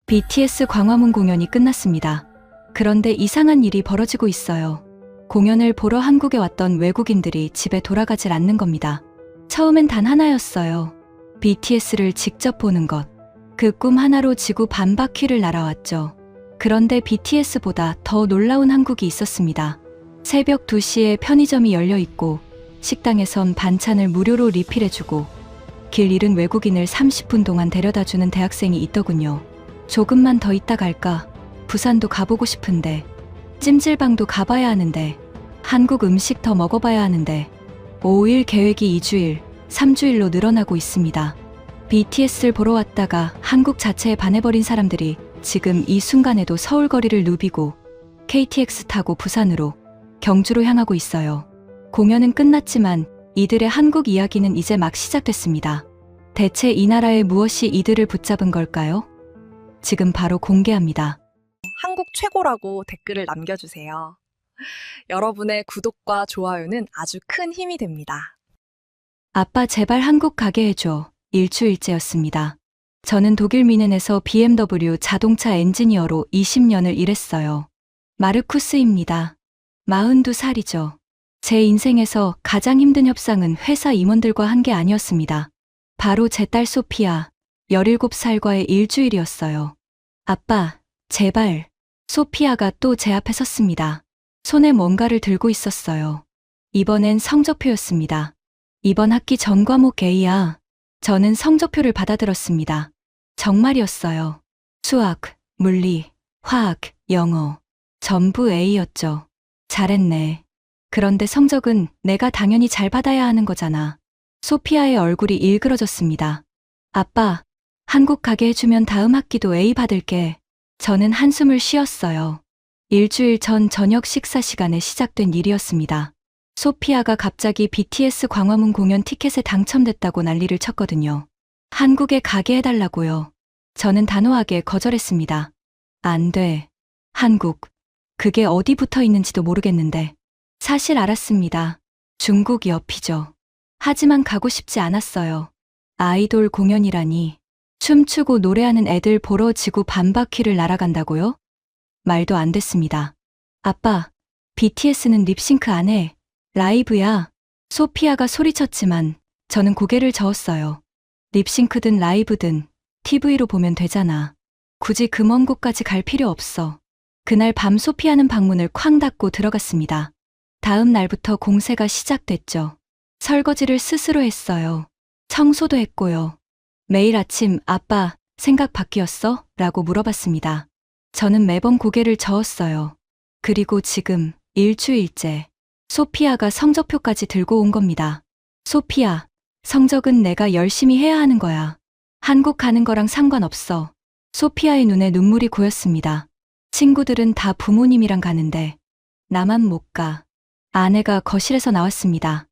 BTS 광화문 공연이 끝났습니다. 그런데 이상한 일이 벌어지고 있어요. 공연을 보러 한국에 왔던 외국인들이 집에 돌아가질 않는 겁니다. 처음엔 단 하나였어요. BTS를 직접 보는 것. 그 꿈 하나로 지구 반바퀴를 날아왔죠. 그런데 BTS보다 더 놀라운 한국이 있었습니다. 새벽 2시에 편의점이 열려 있고 식당에선 반찬을 무료로 리필해주고 길 잃은 외국인을 30분 동안 데려다주는 대학생이 있더군요. 조금만 더 있다 갈까? 부산도 가보고 싶은데, 찜질방도 가봐야 하는데, 한국 음식 더 먹어봐야 하는데, 5일 계획이 2주일, 3주일로 늘어나고 있습니다. BTS를 보러 왔다가 한국 자체에 반해버린 사람들이 지금 이 순간에도 서울 거리를 누비고 KTX 타고 부산으로, 경주로 향하고 있어요. 공연은 끝났지만 이들의 한국 이야기는 이제 막 시작됐습니다. 대체 이 나라에 무엇이 이들을 붙잡은 걸까요? 지금 바로 공개합니다. 한국 최고라고 댓글을 남겨주세요. 여러분의 구독과 좋아요는 아주 큰 힘이 됩니다. 아빠 제발 한국 가게 해줘. 일주일째였습니다. 저는 독일 뮌헨에서 BMW 자동차 엔지니어로 20년을 일했어요. 마르쿠스입니다. 42살이죠. 제 인생에서 가장 힘든 협상은 회사 임원들과 한 게 아니었습니다. 바로 제 딸 소피아, 17살과의 일주일이었어요. 아빠, 제발. 소피아가 또 제 앞에 섰습니다. 손에 뭔가를 들고 있었어요. 이번엔 성적표였습니다. 이번 학기 전 과목 A야. 저는 성적표를 받아들었습니다. 정말이었어요. 수학, 물리, 화학, 영어. 전부 A였죠. 잘했네. 그런데 성적은 내가 당연히 잘 받아야 하는 거잖아. 소피아의 얼굴이 일그러졌습니다. 아빠, 한국 가게 해주면 다음 학기도 A 받을게. 저는 한숨을 쉬었어요. 일주일 전 저녁 식사 시간에 시작된 일이었습니다. 소피아가 갑자기 BTS 광화문 공연 티켓에 당첨됐다고 난리를 쳤거든요. 한국에 가게 해달라고요. 저는 단호하게 거절했습니다. 안 돼. 한국. 그게 어디 붙어 있는지도 모르겠는데. 사실 알았습니다. 중국 옆이죠. 하지만 가고 싶지 않았어요. 아이돌 공연이라니. 춤추고 노래하는 애들 보러 지구 반바퀴를 날아간다고요? 말도 안 됐습니다. 아빠, BTS는 립싱크 안 해. 라이브야. 소피아가 소리쳤지만 저는 고개를 저었어요. 립싱크든 라이브든 TV로 보면 되잖아. 굳이 그 먼 곳까지 갈 필요 없어. 그날 밤 소피아는 방문을 쾅 닫고 들어갔습니다. 다음 날부터 공세가 시작됐죠. 설거지를 스스로 했어요. 청소도 했고요. 매일 아침 아빠 생각 바뀌었어? 라고 물어봤습니다. 저는 매번 고개를 저었어요. 그리고 지금 일주일째 소피아가 성적표까지 들고 온 겁니다. 소피아, 성적은 내가 열심히 해야 하는 거야. 한국 가는 거랑 상관없어. 소피아의 눈에 눈물이 고였습니다. 친구들은 다 부모님이랑 가는데 나만 못 가. 아내가 거실에서 나왔습니다.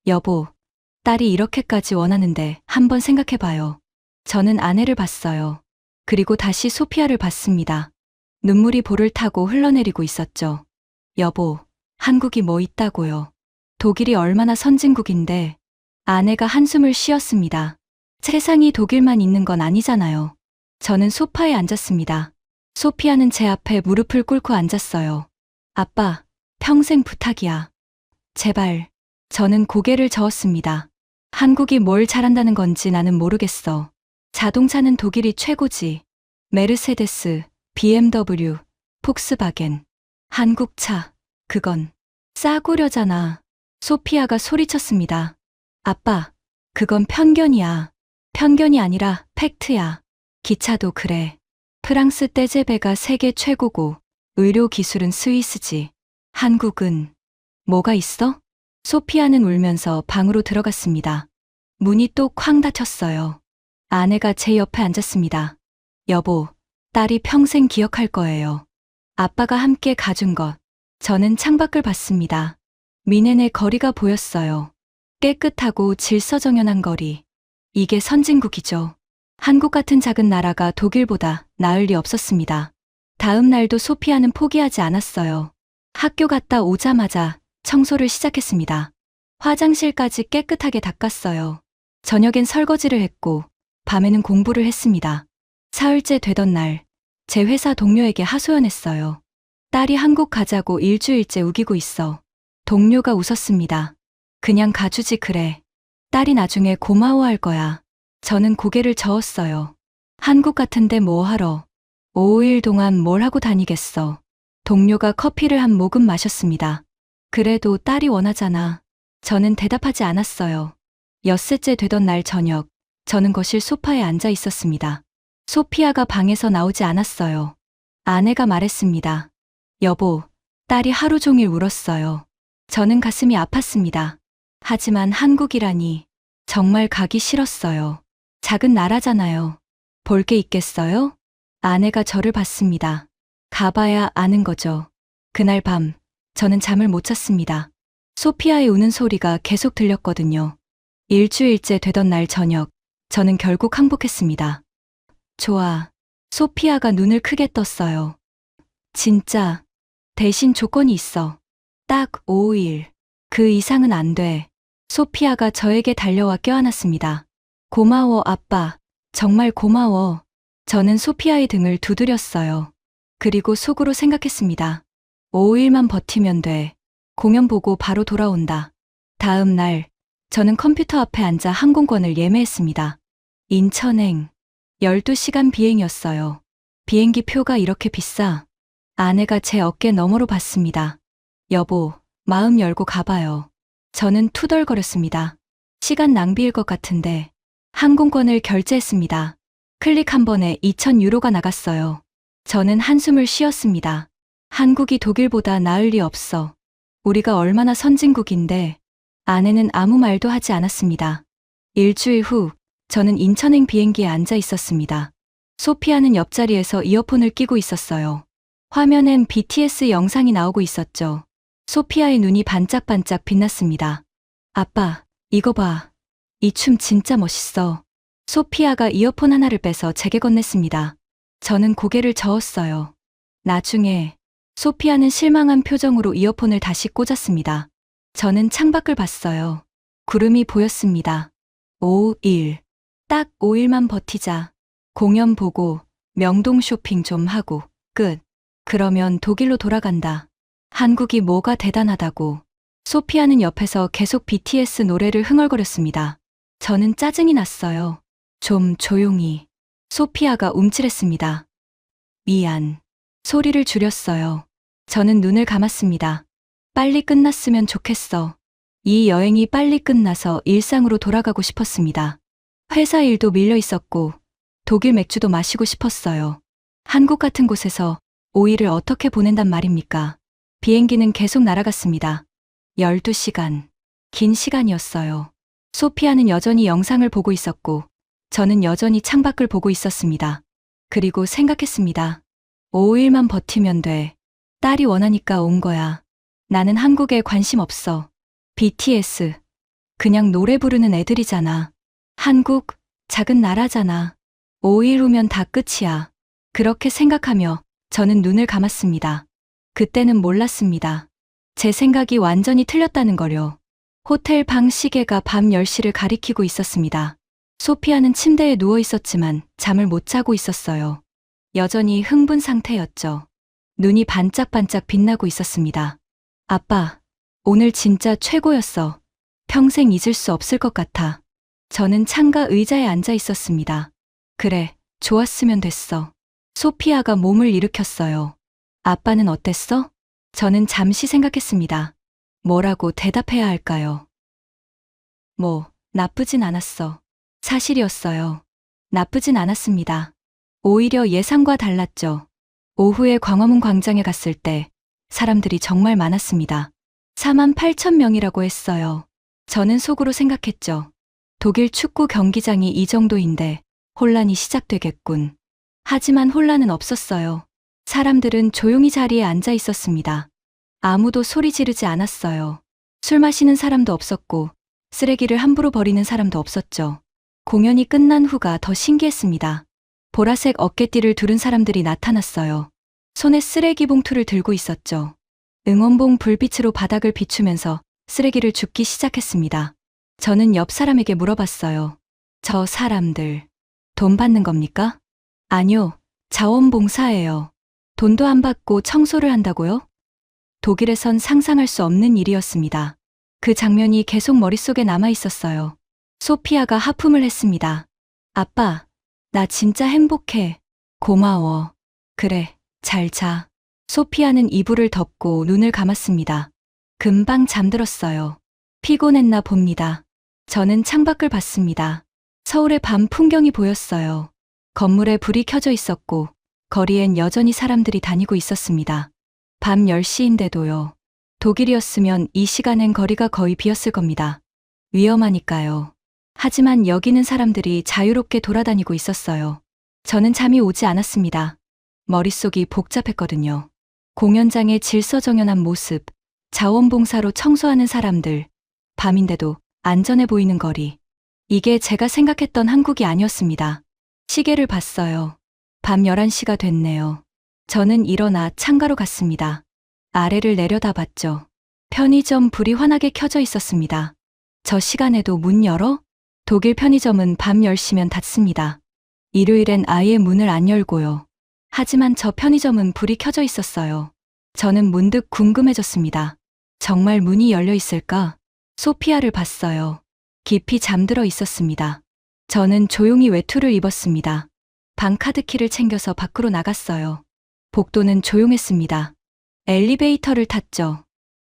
여보, 딸이 이렇게까지 원하는데 한번 생각해봐요. 저는 아내를 봤어요. 그리고 다시 소피아를 봤습니다. 눈물이 볼을 타고 흘러내리고 있었죠. 여보, 한국이 뭐 있다고요. 독일이 얼마나 선진국인데. 아내가 한숨을 쉬었습니다. 세상이 독일만 있는 건 아니잖아요. 저는 소파에 앉았습니다. 소피아는 제 앞에 무릎을 꿇고 앉았어요. 아빠, 평생 부탁이야. 제발. 저는 고개를 저었습니다. 한국이 뭘 잘한다는 건지 나는 모르겠어. 자동차는 독일이 최고지. 메르세데스, BMW, 폭스바겐. 한국 차, 그건 싸구려잖아. 소피아가 소리쳤습니다. 아빠, 그건 편견이야. 편견이 아니라 팩트야. 기차도 그래. 프랑스 떼제베가 세계 최고고 의료 기술은 스위스지. 한국은 뭐가 있어? 소피아는 울면서 방으로 들어갔습니다. 문이 또 쾅 닫혔어요. 아내가 제 옆에 앉았습니다. 여보, 딸이 평생 기억할 거예요. 아빠가 함께 가준 것. 저는 창밖을 봤습니다. 뮌헨의 거리가 보였어요. 깨끗하고 질서정연한 거리. 이게 선진국이죠. 한국 같은 작은 나라가 독일보다 나을 리 없었습니다. 다음 날도 소피아는 포기하지 않았어요. 학교 갔다 오자마자 청소를 시작했습니다. 화장실까지 깨끗하게 닦았어요. 저녁엔 설거지를 했고 밤에는 공부를 했습니다. 사흘째 되던 날 제 회사 동료에게 하소연했어요. 딸이 한국 가자고 일주일째 우기고 있어. 동료가 웃었습니다. 그냥 가주지 그래. 딸이 나중에 고마워할 거야. 저는 고개를 저었어요. 한국 같은데 뭐 하러. 5일 동안 뭘 하고 다니겠어. 동료가 커피를 한 모금 마셨습니다. 그래도 딸이 원하잖아. 저는 대답하지 않았어요. 엿새째 되던 날 저녁, 저는 거실 소파에 앉아 있었습니다. 소피아가 방에서 나오지 않았어요. 아내가 말했습니다. 여보, 딸이 하루 종일 울었어요. 저는 가슴이 아팠습니다. 하지만 한국이라니 정말 가기 싫었어요. 작은 나라잖아요. 볼 게 있겠어요? 아내가 저를 봤습니다. 가봐야 아는 거죠. 그날 밤, 저는 잠을 못 잤습니다. 소피아의 우는 소리가 계속 들렸거든요. 일주일째 되던 날 저녁, 저는 결국 항복했습니다. 좋아. 소피아가 눈을 크게 떴어요. 진짜. 대신 조건이 있어. 딱 5일. 그 이상은 안 돼. 소피아가 저에게 달려와 껴안았습니다. 고마워, 아빠. 정말 고마워. 저는 소피아의 등을 두드렸어요. 그리고 속으로 생각했습니다. 5일만 버티면 돼. 공연 보고 바로 돌아온다. 다음 날, 저는 컴퓨터 앞에 앉아 항공권을 예매했습니다. 인천행. 12시간 비행이었어요. 비행기 표가 이렇게 비싸. 아내가 제 어깨 너머로 봤습니다. 여보, 마음 열고 가봐요. 저는 투덜거렸습니다. 시간 낭비일 것 같은데. 항공권을 결제했습니다. 클릭 한 번에 2,000유로가 나갔어요. 저는 한숨을 쉬었습니다. 한국이 독일보다 나을 리 없어. 우리가 얼마나 선진국인데. 아내는 아무 말도 하지 않았습니다. 일주일 후, 저는 인천행 비행기에 앉아 있었습니다. 소피아는 옆자리에서 이어폰을 끼고 있었어요. 화면엔 BTS 영상이 나오고 있었죠. 소피아의 눈이 반짝반짝 빛났습니다. 아빠, 이거 봐. 이 춤 진짜 멋있어. 소피아가 이어폰 하나를 빼서 제게 건넸습니다. 저는 고개를 저었어요. 나중에 소피아는 실망한 표정으로 이어폰을 다시 꽂았습니다. 저는 창밖을 봤어요. 구름이 보였습니다. 5일. 딱 5일만 버티자. 공연 보고 명동 쇼핑 좀 하고 끝. 그러면 독일로 돌아간다. 한국이 뭐가 대단하다고. 소피아는 옆에서 계속 BTS 노래를 흥얼거렸습니다. 저는 짜증이 났어요. 좀 조용히. 소피아가 움찔했습니다. 미안. 소리를 줄였어요. 저는 눈을 감았습니다. 빨리 끝났으면 좋겠어. 이 여행이 빨리 끝나서 일상으로 돌아가고 싶었습니다. 회사 일도 밀려 있었고 독일 맥주도 마시고 싶었어요. 한국 같은 곳에서 5일을 어떻게 보낸단 말입니까? 비행기는 계속 날아갔습니다. 12시간. 긴 시간이었어요. 소피아는 여전히 영상을 보고 있었고 저는 여전히 창밖을 보고 있었습니다. 그리고 생각했습니다. 5일만 버티면 돼. 딸이 원하니까 온 거야. 나는 한국에 관심 없어. BTS. 그냥 노래 부르는 애들이잖아. 한국, 작은 나라잖아. 5일 후면 다 끝이야. 그렇게 생각하며 저는 눈을 감았습니다. 그때는 몰랐습니다. 제 생각이 완전히 틀렸다는 거요. 호텔 방 시계가 밤 10시를 가리키고 있었습니다. 소피아는 침대에 누워 있었지만 잠을 못 자고 있었어요. 여전히 흥분 상태였죠. 눈이 반짝반짝 빛나고 있었습니다. 아빠, 오늘 진짜 최고였어. 평생 잊을 수 없을 것 같아. 저는 창가 의자에 앉아 있었습니다. 그래, 좋았으면 됐어. 소피아가 몸을 일으켰어요. 아빠는 어땠어? 저는 잠시 생각했습니다. 뭐라고 대답해야 할까요? 뭐, 나쁘진 않았어. 사실이었어요. 나쁘진 않았습니다. 오히려 예상과 달랐죠. 오후에 광화문 광장에 갔을 때 사람들이 정말 많았습니다. 48,000명이라고 했어요. 저는 속으로 생각했죠. 독일 축구 경기장이 이 정도인데 혼란이 시작되겠군. 하지만 혼란은 없었어요. 사람들은 조용히 자리에 앉아 있었습니다. 아무도 소리 지르지 않았어요. 술 마시는 사람도 없었고 쓰레기를 함부로 버리는 사람도 없었죠. 공연이 끝난 후가 더 신기했습니다. 보라색 어깨띠를 두른 사람들이 나타났어요. 손에 쓰레기 봉투를 들고 있었죠. 응원봉 불빛으로 바닥을 비추면서 쓰레기를 줍기 시작했습니다. 저는 옆 사람에게 물어봤어요. 저 사람들, 돈 받는 겁니까? 아니요, 자원봉사예요. 돈도 안 받고 청소를 한다고요? 독일에선 상상할 수 없는 일이었습니다. 그 장면이 계속 머릿속에 남아 있었어요. 소피아가 하품을 했습니다. 아빠, 나 진짜 행복해. 고마워. 그래, 잘 자. 소피아는 이불을 덮고 눈을 감았습니다. 금방 잠들었어요. 피곤했나 봅니다. 저는 창밖을 봤습니다. 서울의 밤 풍경이 보였어요. 건물에 불이 켜져 있었고, 거리엔 여전히 사람들이 다니고 있었습니다. 밤 10시인데도요. 독일이었으면 이 시간엔 거리가 거의 비었을 겁니다. 위험하니까요. 하지만 여기는 사람들이 자유롭게 돌아다니고 있었어요. 저는 잠이 오지 않았습니다. 머릿속이 복잡했거든요. 공연장의 질서정연한 모습, 자원봉사로 청소하는 사람들, 밤인데도 안전해 보이는 거리. 이게 제가 생각했던 한국이 아니었습니다. 시계를 봤어요. 밤 11시가 됐네요. 저는 일어나 창가로 갔습니다. 아래를 내려다봤죠. 편의점 불이 환하게 켜져 있었습니다. 저 시간에도 문 열어? 독일 편의점은 밤 10시면 닫습니다. 일요일엔 아예 문을 안 열고요. 하지만 저 편의점은 불이 켜져 있었어요. 저는 문득 궁금해졌습니다. 정말 문이 열려 있을까? 소피아를 봤어요. 깊이 잠들어 있었습니다. 저는 조용히 외투를 입었습니다. 방 카드키를 챙겨서 밖으로 나갔어요. 복도는 조용했습니다. 엘리베이터를 탔죠.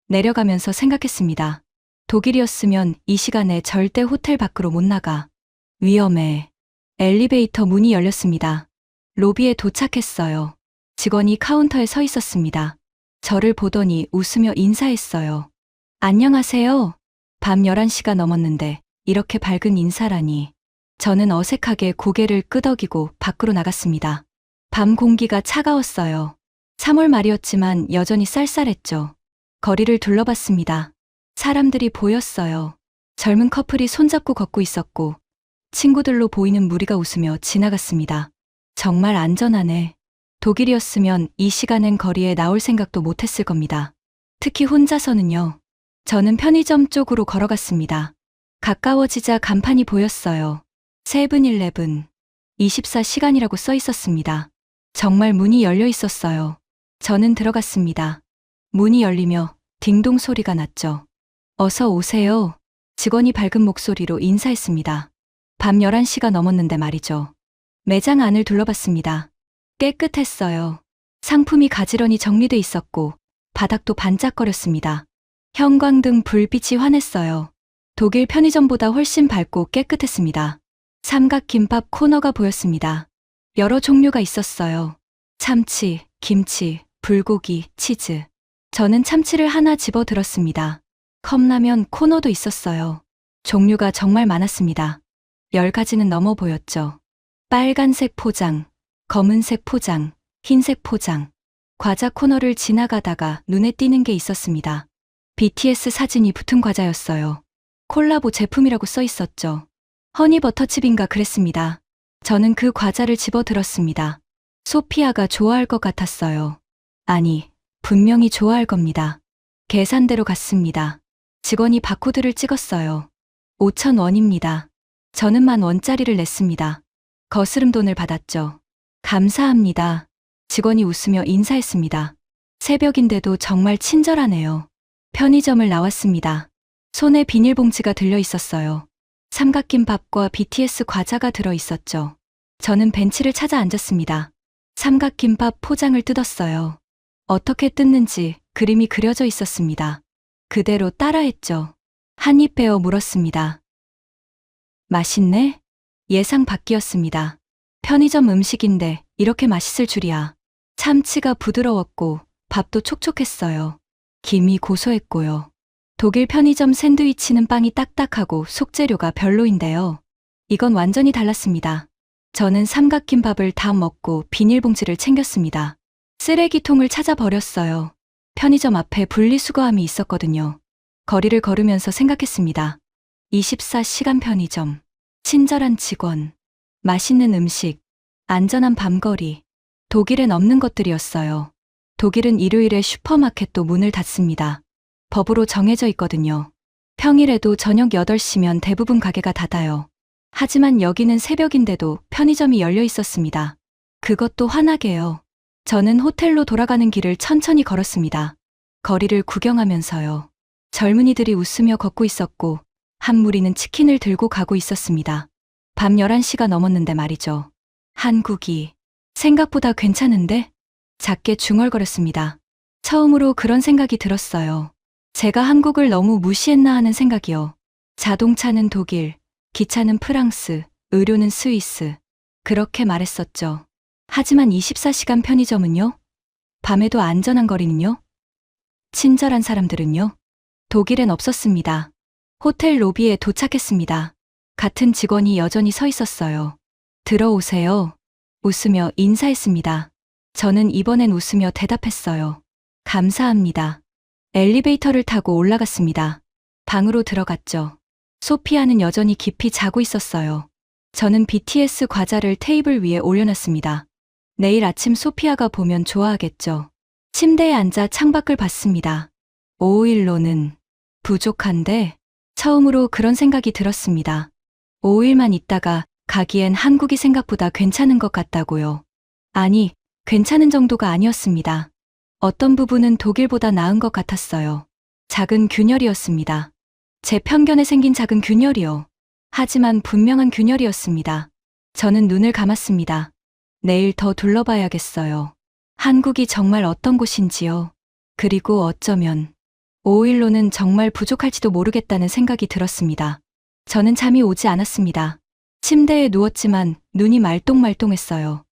내려가면서 생각했습니다. 독일이었으면 이 시간에 절대 호텔 밖으로 못 나가. 위험해. 엘리베이터 문이 열렸습니다. 로비에 도착했어요. 직원이 카운터에 서 있었습니다. 저를 보더니 웃으며 인사했어요. 안녕하세요. 밤 11시가 넘었는데 이렇게 밝은 인사라니. 저는 어색하게 고개를 끄덕이고 밖으로 나갔습니다. 밤 공기가 차가웠어요. 3월 말이었지만 여전히 쌀쌀했죠. 거리를 둘러봤습니다. 사람들이 보였어요. 젊은 커플이 손잡고 걷고 있었고 친구들로 보이는 무리가 웃으며 지나갔습니다. 정말 안전하네. 독일이었으면 이 시간엔 거리에 나올 생각도 못했을 겁니다. 특히 혼자서는요. 저는 편의점 쪽으로 걸어갔습니다. 가까워지자 간판이 보였어요. 세븐일레븐 24시간이라고 써 있었습니다. 정말 문이 열려 있었어요. 저는 들어갔습니다. 문이 열리며 딩동 소리가 났죠. 어서 오세요. 직원이 밝은 목소리로 인사했습니다. 밤 11시가 넘었는데 말이죠. 매장 안을 둘러봤습니다. 깨끗했어요. 상품이 가지런히 정리돼 있었고 바닥도 반짝거렸습니다. 형광등 불빛이 환했어요. 독일 편의점보다 훨씬 밝고 깨끗했습니다. 삼각김밥 코너가 보였습니다. 여러 종류가 있었어요. 참치, 김치, 불고기, 치즈. 저는 참치를 하나 집어 들었습니다. 컵라면 코너도 있었어요. 종류가 정말 많았습니다. 10가지는 넘어 보였죠. 빨간색 포장, 검은색 포장, 흰색 포장. 과자 코너를 지나가다가 눈에 띄는 게 있었습니다. BTS 사진이 붙은 과자였어요. 콜라보 제품이라고 써 있었죠. 허니버터칩인가 그랬습니다. 저는 그 과자를 집어 들었습니다. 소피아가 좋아할 것 같았어요. 아니, 분명히 좋아할 겁니다. 계산대로 갔습니다. 직원이 바코드를 찍었어요. 5,000원입니다. 저는 10,000원짜리를 냈습니다. 거스름 돈을 받았죠. 감사합니다. 직원이 웃으며 인사했습니다. 새벽인데도 정말 친절하네요. 편의점을 나왔습니다. 손에 비닐봉지가 들려 있었어요. 삼각김밥과 BTS 과자가 들어 있었죠. 저는 벤치를 찾아 앉았습니다. 삼각김밥 포장을 뜯었어요. 어떻게 뜯는지 그림이 그려져 있었습니다. 그대로 따라했죠. 한 입 베어 물었습니다. 맛있네? 예상 밖이었습니다. 편의점 음식인데 이렇게 맛있을 줄이야. 참치가 부드러웠고 밥도 촉촉했어요. 김이 고소했고요. 독일 편의점 샌드위치는 빵이 딱딱하고 속재료가 별로인데요. 이건 완전히 달랐습니다. 저는 삼각김밥을 다 먹고 비닐봉지를 챙겼습니다. 쓰레기통을 찾아버렸어요. 편의점 앞에 분리수거함이 있었거든요. 거리를 걸으면서 생각했습니다. 24시간 편의점, 친절한 직원, 맛있는 음식, 안전한 밤거리. 독일엔 없는 것들이었어요. 독일은 일요일에 슈퍼마켓도 문을 닫습니다. 법으로 정해져 있거든요. 평일에도 저녁 8시면 대부분 가게가 닫아요. 하지만 여기는 새벽인데도 편의점이 열려 있었습니다. 그것도 환하게요. 저는 호텔로 돌아가는 길을 천천히 걸었습니다. 거리를 구경하면서요. 젊은이들이 웃으며 걷고 있었고 한 무리는 치킨을 들고 가고 있었습니다. 밤 11시가 넘었는데 말이죠. 한국이 생각보다 괜찮은데? 작게 중얼거렸습니다. 처음으로 그런 생각이 들었어요. 제가 한국을 너무 무시했나 하는 생각이요. 자동차는 독일, 기차는 프랑스, 의료는 스위스. 그렇게 말했었죠. 하지만 24시간 편의점은요? 밤에도 안전한 거리는요? 친절한 사람들은요? 독일엔 없었습니다. 호텔 로비에 도착했습니다. 같은 직원이 여전히 서 있었어요. 들어오세요. 웃으며 인사했습니다. 저는 이번엔 웃으며 대답했어요. 감사합니다. 엘리베이터를 타고 올라갔습니다. 방으로 들어갔죠. 소피아는 여전히 깊이 자고 있었어요. 저는 BTS 과자를 테이블 위에 올려놨습니다. 내일 아침 소피아가 보면 좋아하겠죠. 침대에 앉아 창밖을 봤습니다. 5일로는 부족한데 처음으로 그런 생각이 들었습니다. 5일만 있다가 가기엔 한국이 생각보다 괜찮은 것 같다고요. 아니, 괜찮은 정도가 아니었습니다. 어떤 부분은 독일보다 나은 것 같았어요. 작은 균열이었습니다. 제 편견에 생긴 작은 균열이요. 하지만 분명한 균열이었습니다. 저는 눈을 감았습니다. 내일 더 둘러봐야겠어요. 한국이 정말 어떤 곳인지요. 그리고 어쩌면 5일로는 정말 부족할지도 모르겠다는 생각이 들었습니다. 저는 잠이 오지 않았습니다. 침대에 누웠지만 눈이 말똥말똥했어요.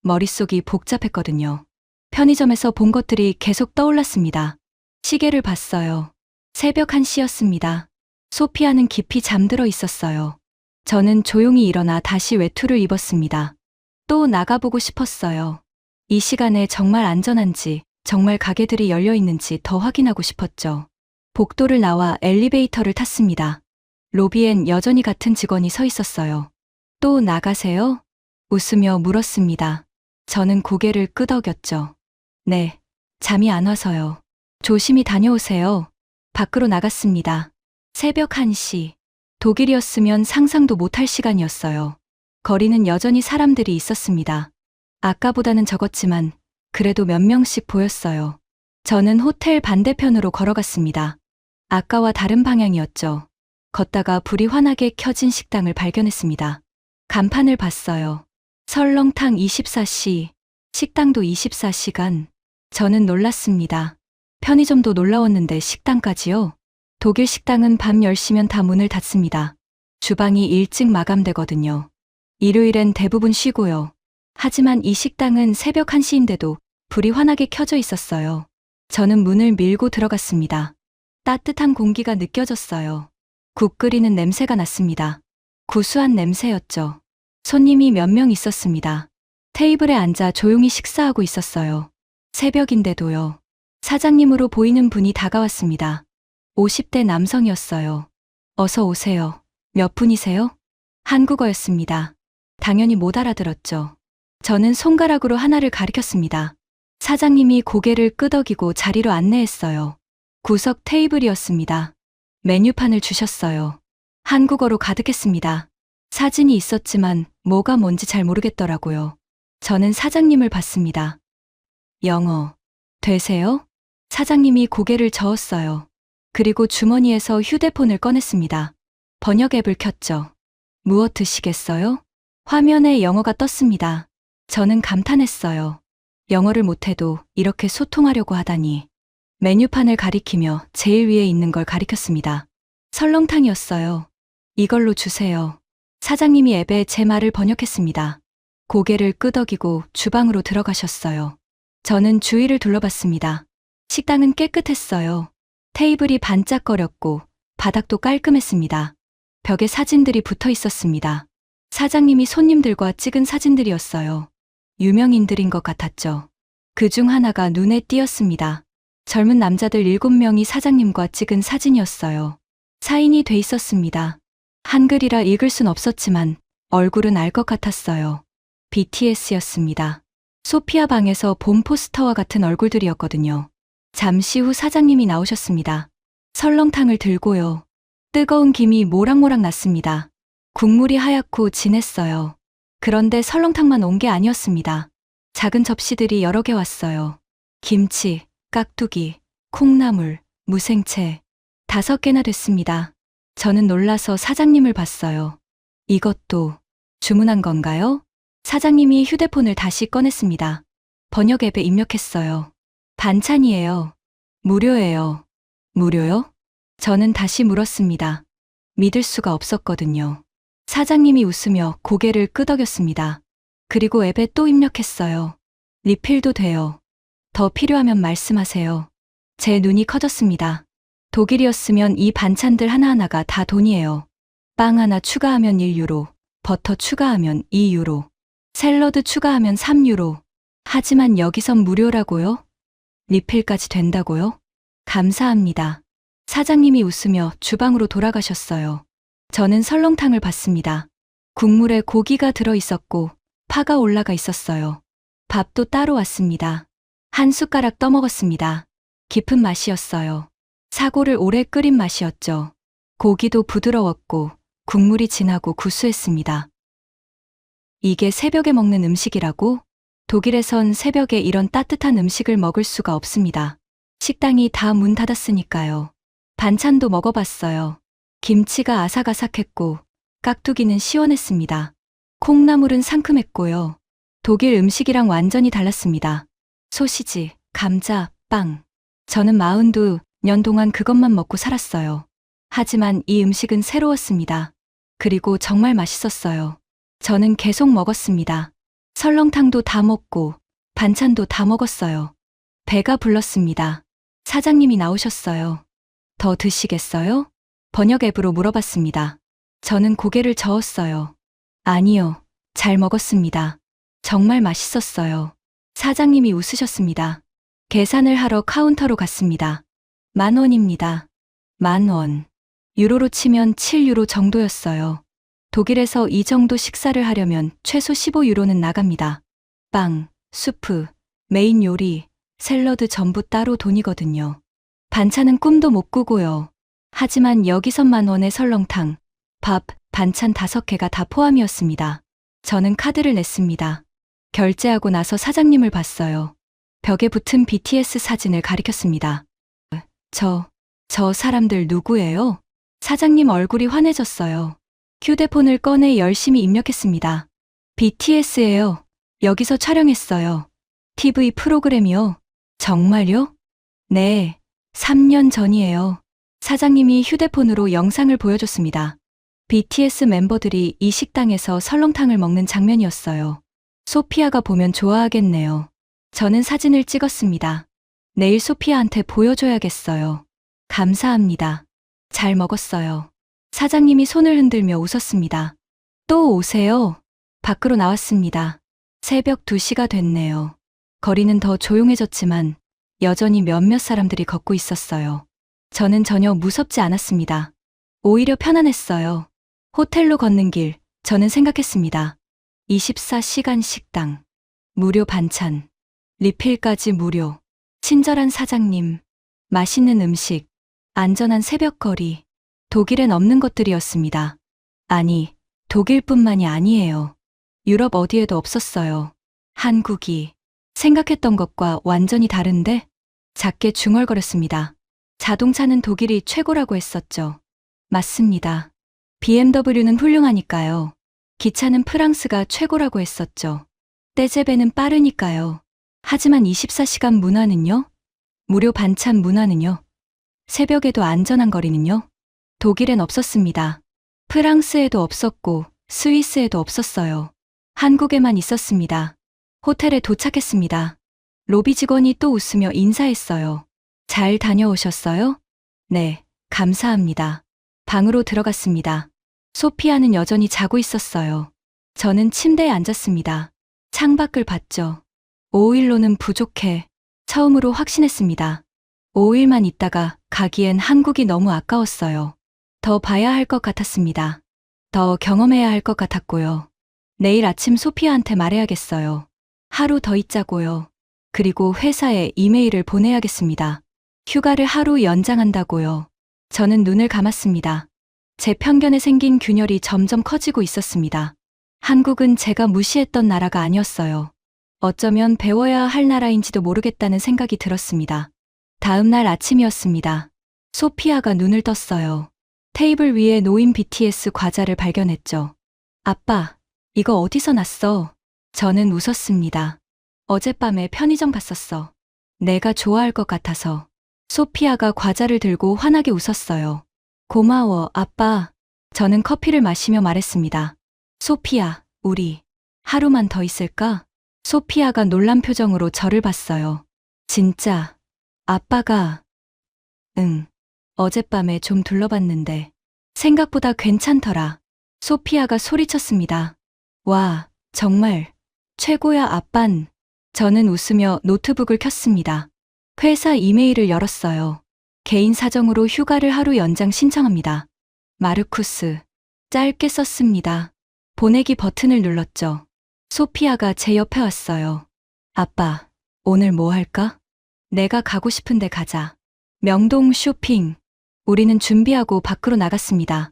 머릿속이 복잡했거든요. 편의점에서 본 것들이 계속 떠올랐습니다. 시계를 봤어요. 새벽 1시였습니다. 소피아는 깊이 잠들어 있었어요. 저는 조용히 일어나 다시 외투를 입었습니다. 또 나가보고 싶었어요. 이 시간에 정말 안전한지, 정말 가게들이 열려 있는지 더 확인하고 싶었죠. 복도를 나와 엘리베이터를 탔습니다. 로비엔 여전히 같은 직원이 서 있었어요. 또 나가세요? 웃으며 물었습니다. 저는 고개를 끄덕였죠. 네, 잠이 안 와서요. 조심히 다녀오세요. 밖으로 나갔습니다. 새벽 1시. 독일이었으면 상상도 못할 시간이었어요. 거리는 여전히 사람들이 있었습니다. 아까보다는 적었지만 그래도 몇 명씩 보였어요. 저는 호텔 반대편으로 걸어갔습니다. 아까와 다른 방향이었죠. 걷다가 불이 환하게 켜진 식당을 발견했습니다. 간판을 봤어요. 설렁탕 24시, 식당도 24시간. 저는 놀랐습니다. 편의점도 놀라웠는데 식당까지요? 독일 식당은 밤 10시면 다 문을 닫습니다. 주방이 일찍 마감되거든요. 일요일엔 대부분 쉬고요. 하지만 이 식당은 새벽 1시인데도 불이 환하게 켜져 있었어요. 저는 문을 밀고 들어갔습니다. 따뜻한 공기가 느껴졌어요. 국 끓이는 냄새가 났습니다. 구수한 냄새였죠. 손님이 몇 명 있었습니다. 테이블에 앉아 조용히 식사하고 있었어요. 새벽인데도요. 사장님으로 보이는 분이 다가왔습니다. 50대 남성이었어요. 어서 오세요. 몇 분이세요? 한국어였습니다. 당연히 못 알아들었죠. 저는 손가락으로 하나를 가리켰습니다. 사장님이 고개를 끄덕이고 자리로 안내했어요. 구석 테이블이었습니다. 메뉴판을 주셨어요. 한국어로 가득했습니다. 사진이 있었지만 뭐가 뭔지 잘 모르겠더라고요. 저는 사장님을 봤습니다. 영어 되세요? 사장님이 고개를 저었어요. 그리고 주머니에서 휴대폰을 꺼냈습니다. 번역 앱을 켰죠. 무엇 드시겠어요? 화면에 영어가 떴습니다. 저는 감탄했어요. 영어를 못해도 이렇게 소통하려고 하다니. 메뉴판을 가리키며 제일 위에 있는 걸 가리켰습니다. 설렁탕이었어요. 이걸로 주세요. 사장님이 앱에 제 말을 번역했습니다. 고개를 끄덕이고 주방으로 들어가셨어요. 저는 주위를 둘러봤습니다. 식당은 깨끗했어요. 테이블이 반짝거렸고 바닥도 깔끔했습니다. 벽에 사진들이 붙어 있었습니다. 사장님이 손님들과 찍은 사진들이었어요. 유명인들인 것 같았죠. 그중 하나가 눈에 띄었습니다. 젊은 남자들 7명이 사장님과 찍은 사진이었어요. 사인이 돼 있었습니다. 한글이라 읽을 순 없었지만 얼굴은 알 것 같았어요. BTS였습니다. 소피아 방에서 본 포스터와 같은 얼굴들이었거든요. 잠시 후 사장님이 나오셨습니다. 설렁탕을 들고요. 뜨거운 김이 모락모락 났습니다. 국물이 하얗고 진했어요. 그런데 설렁탕만 온 게 아니었습니다. 작은 접시들이 여러 개 왔어요. 김치, 깍두기, 콩나물, 무생채. 5개나 됐습니다. 저는 놀라서 사장님을 봤어요. 이것도 주문한 건가요? 사장님이 휴대폰을 다시 꺼냈습니다. 번역 앱에 입력했어요. 반찬이에요. 무료예요. 무료요? 저는 다시 물었습니다. 믿을 수가 없었거든요. 사장님이 웃으며 고개를 끄덕였습니다. 그리고 앱에 또 입력했어요. 리필도 돼요. 더 필요하면 말씀하세요. 제 눈이 커졌습니다. 독일이었으면 이 반찬들 하나하나가 다 돈이에요. 빵 하나 추가하면 1유로, 버터 추가하면 2유로, 샐러드 추가하면 3유로. 하지만 여기선 무료라고요? 리필까지 된다고요? 감사합니다. 사장님이 웃으며 주방으로 돌아가셨어요. 저는 설렁탕을 봤습니다. 국물에 고기가 들어 있었고 파가 올라가 있었어요. 밥도 따로 왔습니다. 한 숟가락 떠먹었습니다. 깊은 맛이었어요. 사골을 오래 끓인 맛이었죠. 고기도 부드러웠고 국물이 진하고 구수했습니다. 이게 새벽에 먹는 음식이라고? 독일에선 새벽에 이런 따뜻한 음식을 먹을 수가 없습니다. 식당이 다 문 닫았으니까요. 반찬도 먹어봤어요. 김치가 아삭아삭했고 깍두기는 시원했습니다. 콩나물은 상큼했고요. 독일 음식이랑 완전히 달랐습니다. 소시지, 감자, 빵. 저는 42년 동안 그것만 먹고 살았어요. 하지만 이 음식은 새로웠습니다. 그리고 정말 맛있었어요. 저는 계속 먹었습니다. 설렁탕도 다 먹고 반찬도 다 먹었어요. 배가 불렀습니다. 사장님이 나오셨어요. 더 드시겠어요? 번역 앱으로 물어봤습니다. 저는 고개를 저었어요. 아니요, 잘 먹었습니다. 정말 맛있었어요. 사장님이 웃으셨습니다. 계산을 하러 카운터로 갔습니다. 10,000원입니다. 10,000원. 유로로 치면 7유로 정도였어요. 독일에서 이 정도 식사를 하려면 최소 15유로는 나갑니다. 빵, 수프, 메인 요리, 샐러드 전부 따로 돈이거든요. 반찬은 꿈도 못 꾸고요. 하지만 여기선 10,000원의 설렁탕, 밥, 반찬 5개가 다 포함이었습니다. 저는 카드를 냈습니다. 결제하고 나서 사장님을 봤어요. 벽에 붙은 BTS 사진을 가리켰습니다. 저 사람들 누구예요? 사장님 얼굴이 환해졌어요. 휴대폰을 꺼내 열심히 입력했습니다. BTS예요. 여기서 촬영했어요. TV 프로그램이요. 정말요? 네, 3년 전이에요. 사장님이 휴대폰으로 영상을 보여줬습니다. BTS 멤버들이 이 식당에서 설렁탕을 먹는 장면이었어요. 소피아가 보면 좋아하겠네요. 저는 사진을 찍었습니다. 내일 소피아한테 보여줘야겠어요. 감사합니다. 잘 먹었어요. 사장님이 손을 흔들며 웃었습니다. 또 오세요. 밖으로 나왔습니다. 새벽 2시가 됐네요. 거리는 더 조용해졌지만 여전히 몇몇 사람들이 걷고 있었어요. 저는 전혀 무섭지 않았습니다. 오히려 편안했어요. 호텔로 걷는 길, 저는 생각했습니다. 24시간 식당, 무료 반찬, 리필까지 무료, 친절한 사장님, 맛있는 음식, 안전한 새벽거리. 독일엔 없는 것들이었습니다. 아니, 독일뿐만이 아니에요. 유럽 어디에도 없었어요. 한국이 생각했던 것과 완전히 다른데? 작게 중얼거렸습니다. 자동차는 독일이 최고라고 했었죠. 맞습니다. BMW는 훌륭하니까요. 기차는 프랑스가 최고라고 했었죠. 떼제베는 빠르니까요. 하지만 24시간 문화는요? 무료 반찬 문화는요? 새벽에도 안전한 거리는요? 독일엔 없었습니다. 프랑스에도 없었고 스위스에도 없었어요. 한국에만 있었습니다. 호텔에 도착했습니다. 로비 직원이 또 웃으며 인사했어요. 잘 다녀오셨어요? 네, 감사합니다. 방으로 들어갔습니다. 소피아는 여전히 자고 있었어요. 저는 침대에 앉았습니다. 창밖을 봤죠. 5일로는 부족해. 처음으로 확신했습니다. 5일만 있다가 가기엔 한국이 너무 아까웠어요. 더 봐야 할 것 같았습니다. 더 경험해야 할 것 같았고요. 내일 아침 소피아한테 말해야겠어요. 하루 더 있자고요. 그리고 회사에 이메일을 보내야겠습니다. 휴가를 하루 연장한다고요. 저는 눈을 감았습니다. 제 편견에 생긴 균열이 점점 커지고 있었습니다. 한국은 제가 무시했던 나라가 아니었어요. 어쩌면 배워야 할 나라인지도 모르겠다는 생각이 들었습니다. 다음 날 아침이었습니다. 소피아가 눈을 떴어요. 테이블 위에 놓인 BTS 과자를 발견했죠. 아빠, 이거 어디서 났어? 저는 웃었습니다. 어젯밤에 편의점 갔었어. 내가 좋아할 것 같아서. 소피아가 과자를 들고 환하게 웃었어요. 고마워, 아빠. 저는 커피를 마시며 말했습니다. 소피아, 우리 하루만 더 있을까? 소피아가 놀란 표정으로 저를 봤어요. 진짜, 아빠가, 응, 어젯밤에 좀 둘러봤는데, 생각보다 괜찮더라. 소피아가 소리쳤습니다. 와, 정말, 최고야, 아빤. 저는 웃으며 노트북을 켰습니다. 회사 이메일을 열었어요. 개인 사정으로 휴가를 하루 연장 신청합니다. 마르쿠스. 짧게 썼습니다. 보내기 버튼을 눌렀죠. 소피아가 제 옆에 왔어요. 아빠, 오늘 뭐 할까? 내가 가고 싶은데 가자. 명동 쇼핑. 우리는 준비하고 밖으로 나갔습니다.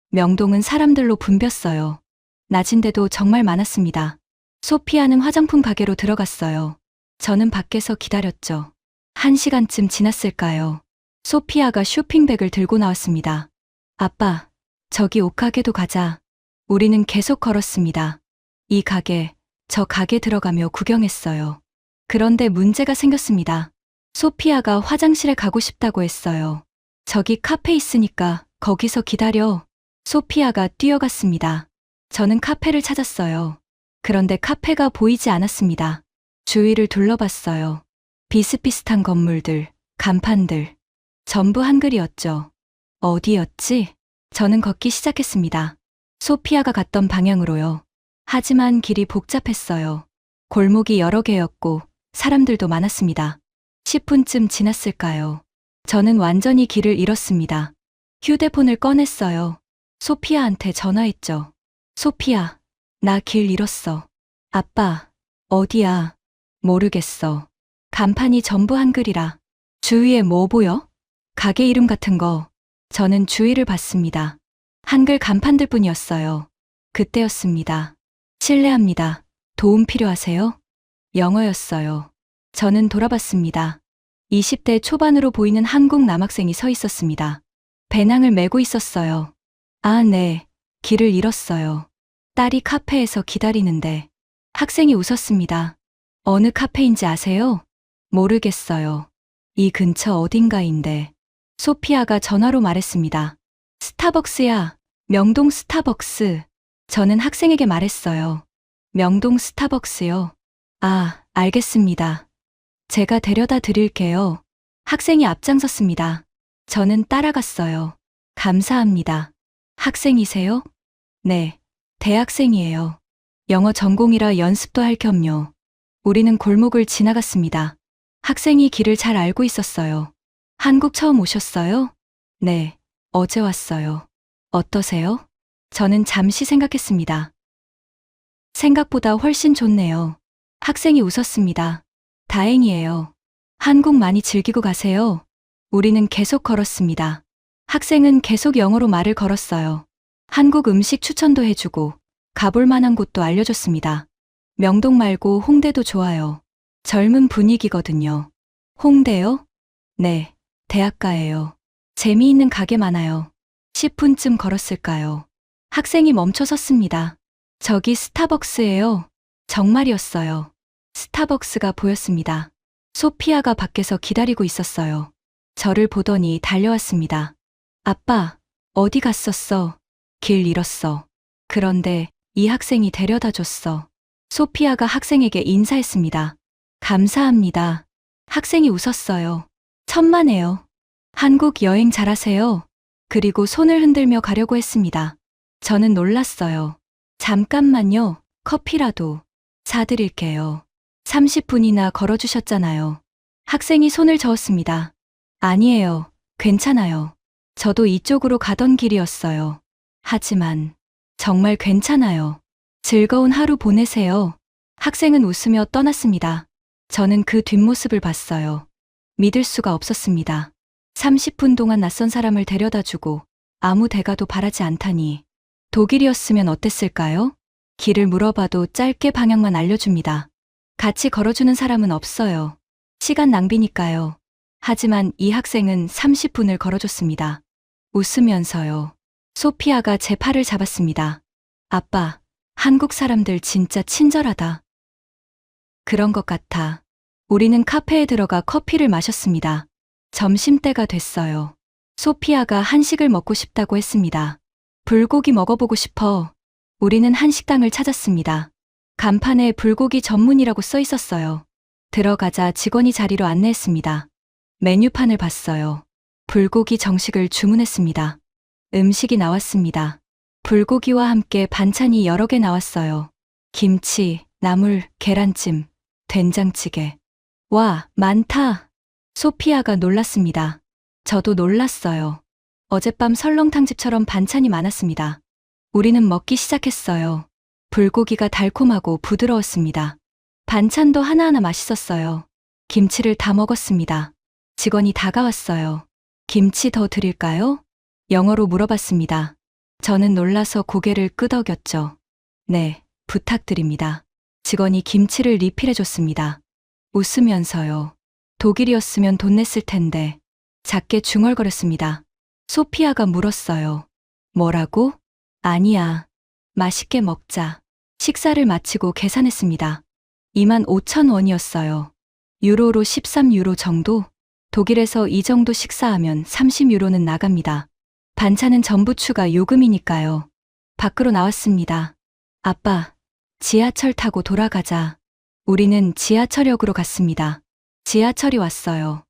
명동은 사람들로 붐볐어요. 낮인데도 정말 많았습니다. 소피아는 화장품 가게로 들어갔어요. 저는 밖에서 기다렸죠. 1시간쯤 지났을까요? 소피아가 쇼핑백을 들고 나왔습니다. 아빠, 저기 옷가게도 가자. 우리는 계속 걸었습니다. 이 가게, 저 가게 들어가며 구경했어요. 그런데 문제가 생겼습니다. 소피아가 화장실에 가고 싶다고 했어요. 저기 카페 있으니까 거기서 기다려. 소피아가 뛰어갔습니다. 저는 카페를 찾았어요. 그런데 카페가 보이지 않았습니다. 주위를 둘러봤어요. 비슷비슷한 건물들, 간판들. 전부 한글이었죠. 어디였지? 저는 걷기 시작했습니다. 소피아가 갔던 방향으로요. 하지만 길이 복잡했어요. 골목이 여러 개였고 사람들도 많았습니다. 10분쯤 지났을까요? 저는 완전히 길을 잃었습니다. 휴대폰을 꺼냈어요. 소피아한테 전화했죠. 소피아, 나 길 잃었어. 아빠, 어디야? 모르겠어. 간판이 전부 한글이라. 주위에 뭐 보여? 가게 이름 같은 거. 저는 주위를 봤습니다. 한글 간판들 뿐이었어요. 그때였습니다. 실례합니다. 도움 필요하세요? 영어였어요. 저는 돌아봤습니다. 20대 초반으로 보이는 한국 남학생이 서 있었습니다. 배낭을 메고 있었어요. 아, 네. 길을 잃었어요. 딸이 카페에서 기다리는데. 학생이 웃었습니다. 어느 카페인지 아세요? 모르겠어요. 이 근처 어딘가인데. 소피아가 전화로 말했습니다. 스타벅스야. 명동 스타벅스. 저는 학생에게 말했어요. 명동 스타벅스요. 아, 알겠습니다. 제가 데려다 드릴게요. 학생이 앞장섰습니다. 저는 따라갔어요. 감사합니다. 학생이세요? 네, 대학생이에요. 영어 전공이라 연습도 할 겸요. 우리는 골목을 지나갔습니다. 학생이 길을 잘 알고 있었어요. 한국 처음 오셨어요? 네, 어제 왔어요. 어떠세요? 저는 잠시 생각했습니다. 생각보다 훨씬 좋네요. 학생이 웃었습니다. 다행이에요. 한국 많이 즐기고 가세요. 우리는 계속 걸었습니다. 학생은 계속 영어로 말을 걸었어요. 한국 음식 추천도 해주고 가볼 만한 곳도 알려줬습니다. 명동 말고 홍대도 좋아요. 젊은 분위기거든요. 홍대요? 네, 대학가예요. 재미있는 가게 많아요. 10분쯤 걸었을까요? 학생이 멈춰 섰습니다. 저기 스타벅스예요. 정말이었어요. 스타벅스가 보였습니다. 소피아가 밖에서 기다리고 있었어요. 저를 보더니 달려왔습니다. 아빠, 어디 갔었어? 길 잃었어. 그런데 이 학생이 데려다 줬어. 소피아가 학생에게 인사했습니다. 감사합니다. 학생이 웃었어요. 천만에요. 한국 여행 잘하세요. 그리고 손을 흔들며 가려고 했습니다. 저는 놀랐어요. 잠깐만요. 커피라도 사드릴게요. 30분이나 걸어주셨잖아요. 학생이 손을 저었습니다. 아니에요. 괜찮아요. 저도 이쪽으로 가던 길이었어요. 하지만 정말 괜찮아요. 즐거운 하루 보내세요. 학생은 웃으며 떠났습니다. 저는 그 뒷모습을 봤어요. 믿을 수가 없었습니다. 30분 동안 낯선 사람을 데려다 주고 아무 대가도 바라지 않다니. 독일이었으면 어땠을까요? 길을 물어봐도 짧게 방향만 알려줍니다. 같이 걸어주는 사람은 없어요. 시간 낭비니까요. 하지만 이 학생은 30분을 걸어줬습니다. 웃으면서요. 소피아가 제 팔을 잡았습니다. 아빠, 한국 사람들 진짜 친절하다. 그런 것 같아. 우리는 카페에 들어가 커피를 마셨습니다. 점심때가 됐어요. 소피아가 한식을 먹고 싶다고 했습니다. 불고기 먹어보고 싶어. 우리는 한식당을 찾았습니다. 간판에 불고기 전문이라고 써 있었어요. 들어가자 직원이 자리로 안내했습니다. 메뉴판을 봤어요. 불고기 정식을 주문했습니다. 음식이 나왔습니다. 불고기와 함께 반찬이 여러 개 나왔어요. 김치, 나물, 계란찜, 된장찌개. 와, 많다. 소피아가 놀랐습니다. 저도 놀랐어요. 어젯밤 설렁탕집처럼 반찬이 많았습니다. 우리는 먹기 시작했어요. 불고기가 달콤하고 부드러웠습니다. 반찬도 하나하나 맛있었어요. 김치를 다 먹었습니다. 직원이 다가왔어요. 김치 더 드릴까요? 영어로 물어봤습니다. 저는 놀라서 고개를 끄덕였죠. 네, 부탁드립니다. 직원이 김치를 리필해줬습니다. 웃으면서요. 독일이었으면 돈 냈을 텐데. 작게 중얼거렸습니다. 소피아가 물었어요. 뭐라고? 아니야. 맛있게 먹자. 식사를 마치고 계산했습니다. 25,000원이었어요. 유로로 13유로 정도? 독일에서 이 정도 식사하면 30유로는 나갑니다. 반찬은 전부 추가 요금이니까요. 밖으로 나왔습니다. 아빠, 지하철 타고 돌아가자. 우리는 지하철역으로 갔습니다. 지하철이 왔어요.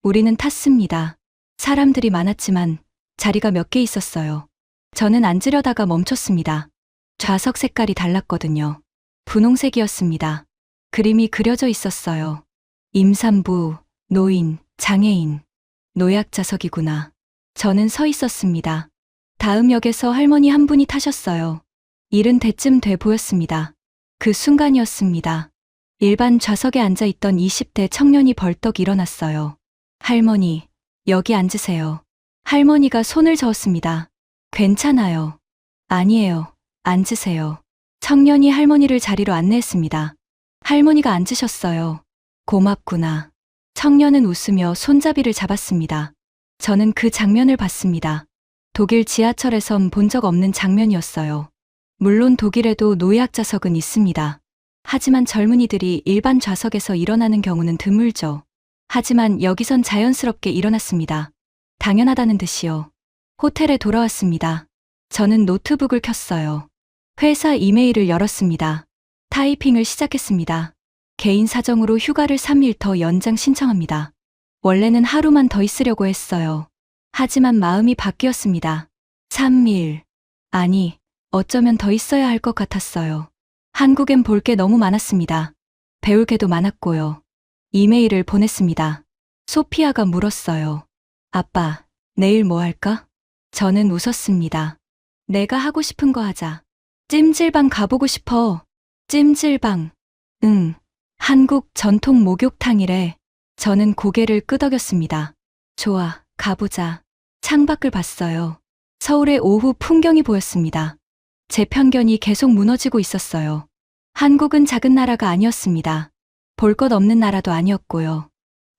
우리는 탔습니다. 사람들이 많았지만 자리가 몇 개 있었어요. 저는 앉으려다가 멈췄습니다. 좌석 색깔이 달랐거든요. 분홍색이었습니다. 그림이 그려져 있었어요. 임산부, 노인, 장애인, 노약자석이구나. 저는 서 있었습니다. 다음 역에서 할머니 한 분이 타셨어요. 70대쯤 돼 보였습니다. 그 순간이었습니다. 일반 좌석에 앉아 있던 20대 청년이 벌떡 일어났어요. 할머니, 여기 앉으세요. 할머니가 손을 저었습니다. 괜찮아요. 아니에요. 앉으세요. 청년이 할머니를 자리로 안내했습니다. 할머니가 앉으셨어요. 고맙구나. 청년은 웃으며 손잡이를 잡았습니다. 저는 그 장면을 봤습니다. 독일 지하철에선 본 적 없는 장면이었어요. 물론 독일에도 노약자석은 있습니다. 하지만 젊은이들이 일반 좌석에서 일어나는 경우는 드물죠. 하지만 여기선 자연스럽게 일어났습니다. 당연하다는 듯이요. 호텔에 돌아왔습니다. 저는 노트북을 켰어요. 회사 이메일을 열었습니다. 타이핑을 시작했습니다. 개인 사정으로 휴가를 3일 더 연장 신청합니다. 원래는 하루만 더 있으려고 했어요. 하지만 마음이 바뀌었습니다. 3일. 아니, 어쩌면 더 있어야 할 것 같았어요. 한국엔 볼 게 너무 많았습니다. 배울 게도 많았고요. 이메일을 보냈습니다. 소피아가 물었어요. 아빠, 내일 뭐 할까? 저는 웃었습니다. 내가 하고 싶은 거 하자. 찜질방 가보고 싶어. 찜질방. 응. 한국 전통 목욕탕이래. 저는 고개를 끄덕였습니다. 좋아, 가보자. 창밖을 봤어요. 서울의 오후 풍경이 보였습니다. 제 편견이 계속 무너지고 있었어요. 한국은 작은 나라가 아니었습니다. 볼 것 없는 나라도 아니었고요.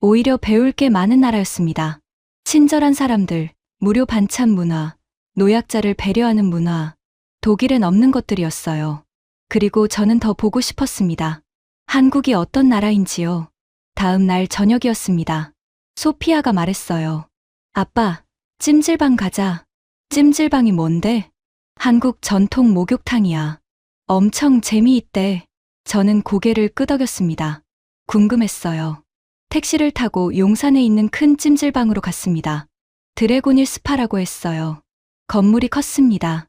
오히려 배울 게 많은 나라였습니다. 친절한 사람들, 무료 반찬 문화, 노약자를 배려하는 문화, 독일엔 없는 것들이었어요. 그리고 저는 더 보고 싶었습니다. 한국이 어떤 나라인지요. 다음 날 저녁이었습니다. 소피아가 말했어요. 아빠, 찜질방 가자. 찜질방이 뭔데? 한국 전통 목욕탕이야. 엄청 재미있대. 저는 고개를 끄덕였습니다. 궁금했어요. 택시를 타고 용산에 있는 큰 찜질방으로 갔습니다. 드래곤힐 스파라고 했어요. 건물이 컸습니다.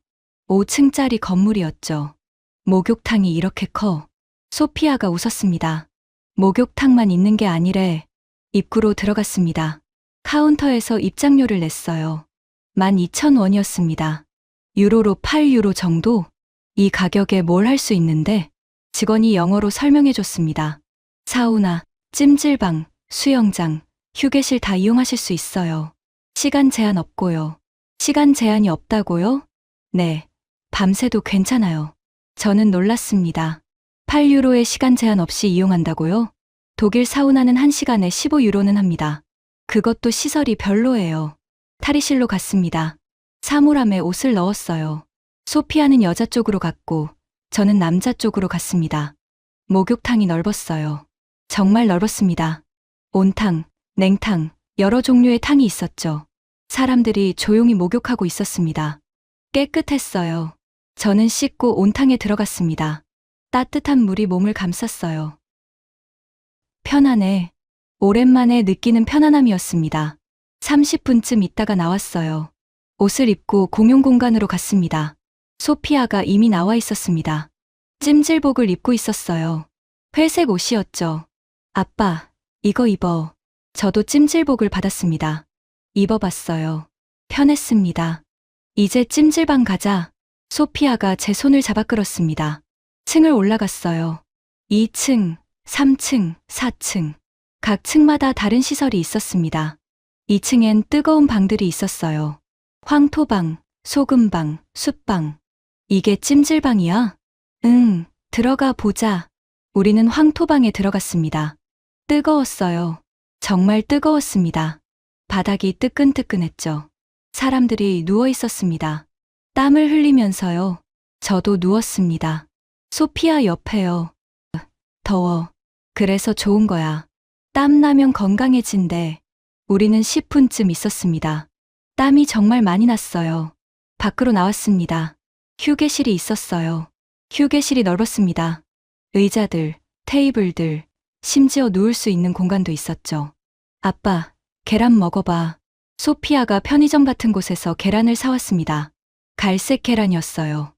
5층짜리 건물이었죠. 목욕탕이 이렇게 커. 소피아가 웃었습니다. 목욕탕만 있는 게 아니래. 입구로 들어갔습니다. 카운터에서 입장료를 냈어요. 12,000원이었습니다. 유로로 8유로 정도? 이 가격에 뭘 할 수 있는데? 직원이 영어로 설명해 줬습니다. 사우나, 찜질방, 수영장, 휴게실 다 이용하실 수 있어요. 시간 제한 없고요. 시간 제한이 없다고요? 네. 밤새도 괜찮아요. 저는 놀랐습니다. 8유로에 시간 제한 없이 이용한다고요? 독일 사우나는 1시간에 15유로는 합니다. 그것도 시설이 별로예요. 탈의실로 갔습니다. 사물함에 옷을 넣었어요. 소피아는 여자 쪽으로 갔고 저는 남자 쪽으로 갔습니다. 목욕탕이 넓었어요. 정말 넓었습니다. 온탕, 냉탕, 여러 종류의 탕이 있었죠. 사람들이 조용히 목욕하고 있었습니다. 깨끗했어요. 저는 씻고 온탕에 들어갔습니다. 따뜻한 물이 몸을 감쌌어요. 편안해. 오랜만에 느끼는 편안함이었습니다. 30분쯤 있다가 나왔어요. 옷을 입고 공용 공간으로 갔습니다. 소피아가 이미 나와 있었습니다. 찜질복을 입고 있었어요. 회색 옷이었죠. 아빠, 이거 입어. 저도 찜질복을 받았습니다. 입어봤어요. 편했습니다. 이제 찜질방 가자. 소피아가 제 손을 잡아 끌었습니다. 층을 올라갔어요. 2층, 3층, 4층. 각 층마다 다른 시설이 있었습니다. 2층엔 뜨거운 방들이 있었어요. 황토방, 소금방, 숯방. 이게 찜질방이야? 응, 들어가 보자. 우리는 황토방에 들어갔습니다. 뜨거웠어요. 정말 뜨거웠습니다. 바닥이 뜨끈뜨끈했죠. 사람들이 누워 있었습니다. 땀을 흘리면서요. 저도 누웠습니다. 소피아 옆에요. 더워. 그래서 좋은 거야. 땀 나면 건강해진대. 우리는 10분쯤 있었습니다. 땀이 정말 많이 났어요. 밖으로 나왔습니다. 휴게실이 있었어요. 휴게실이 넓었습니다. 의자들, 테이블들, 심지어 누울 수 있는 공간도 있었죠. 아빠, 계란 먹어봐. 소피아가 편의점 같은 곳에서 계란을 사왔습니다. 갈색 계란이었어요.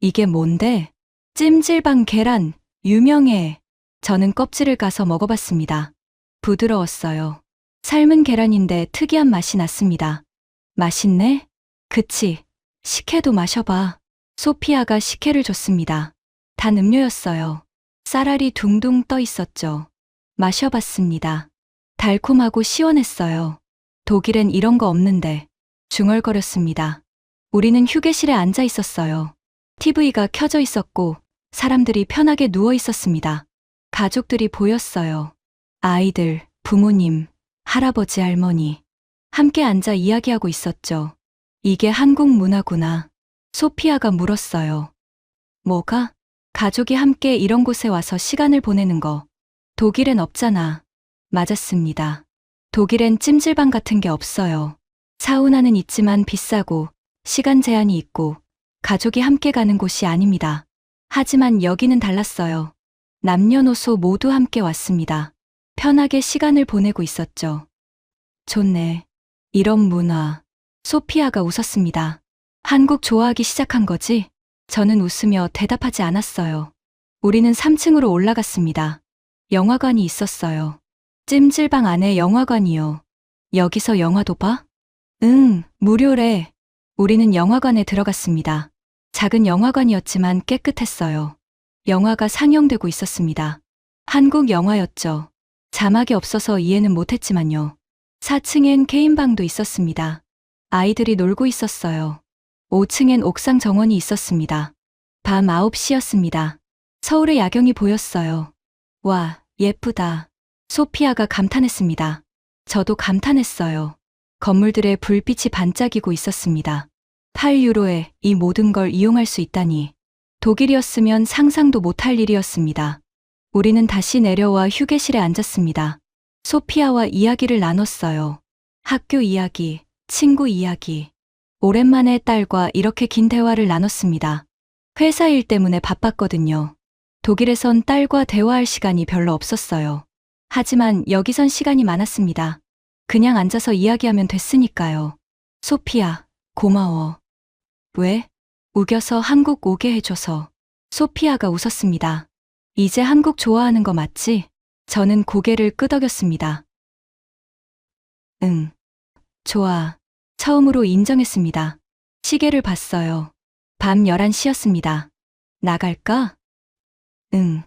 이게 뭔데? 찜질방 계란, 유명해. 저는 껍질을 까서 먹어봤습니다. 부드러웠어요. 삶은 계란인데 특이한 맛이 났습니다. 맛있네? 그치. 식혜도 마셔봐. 소피아가 식혜를 줬습니다. 단 음료였어요. 쌀알이 둥둥 떠 있었죠. 마셔봤습니다. 달콤하고 시원했어요. 독일엔 이런 거 없는데. 중얼거렸습니다. 우리는 휴게실에 앉아 있었어요. TV가 켜져 있었고 사람들이 편하게 누워 있었습니다. 가족들이 보였어요. 아이들, 부모님, 할아버지, 할머니. 함께 앉아 이야기하고 있었죠. 이게 한국 문화구나. 소피아가 물었어요. 뭐가? 가족이 함께 이런 곳에 와서 시간을 보내는 거. 독일엔 없잖아. 맞았습니다. 독일엔 찜질방 같은 게 없어요. 사우나는 있지만 비싸고 시간 제한이 있고 가족이 함께 가는 곳이 아닙니다. 하지만 여기는 달랐어요. 남녀노소 모두 함께 왔습니다. 편하게 시간을 보내고 있었죠. 좋네. 이런 문화. 소피아가 웃었습니다. 한국 좋아하기 시작한 거지? 저는 웃으며 대답하지 않았어요. 우리는 3층으로 올라갔습니다. 영화관이 있었어요. 찜질방 안에 영화관이요. 여기서 영화도 봐? 응, 무료래. 우리는 영화관에 들어갔습니다. 작은 영화관이었지만 깨끗했어요. 영화가 상영되고 있었습니다. 한국 영화였죠. 자막이 없어서 이해는 못했지만요. 4층엔 개인방도 있었습니다. 아이들이 놀고 있었어요. 5층엔 옥상 정원이 있었습니다. 밤 9시였습니다. 서울의 야경이 보였어요. 와, 예쁘다. 소피아가 감탄했습니다. 저도 감탄했어요. 건물들의 불빛이 반짝이고 있었습니다. 8유로에 이 모든 걸 이용할 수 있다니. 독일이었으면 상상도 못할 일이었습니다. 우리는 다시 내려와 휴게실에 앉았습니다. 소피아와 이야기를 나눴어요. 학교 이야기, 친구 이야기. 오랜만에 딸과 이렇게 긴 대화를 나눴습니다. 회사 일 때문에 바빴거든요. 독일에선 딸과 대화할 시간이 별로 없었어요. 하지만 여기선 시간이 많았습니다. 그냥 앉아서 이야기하면 됐으니까요. 소피아, 고마워. 왜? 우겨서 한국 오게 해줘서. 소피아가 웃었습니다. 이제 한국 좋아하는 거 맞지? 저는 고개를 끄덕였습니다. 응. 좋아. 처음으로 인정했습니다. 시계를 봤어요. 밤 11시였습니다. 나갈까? 응.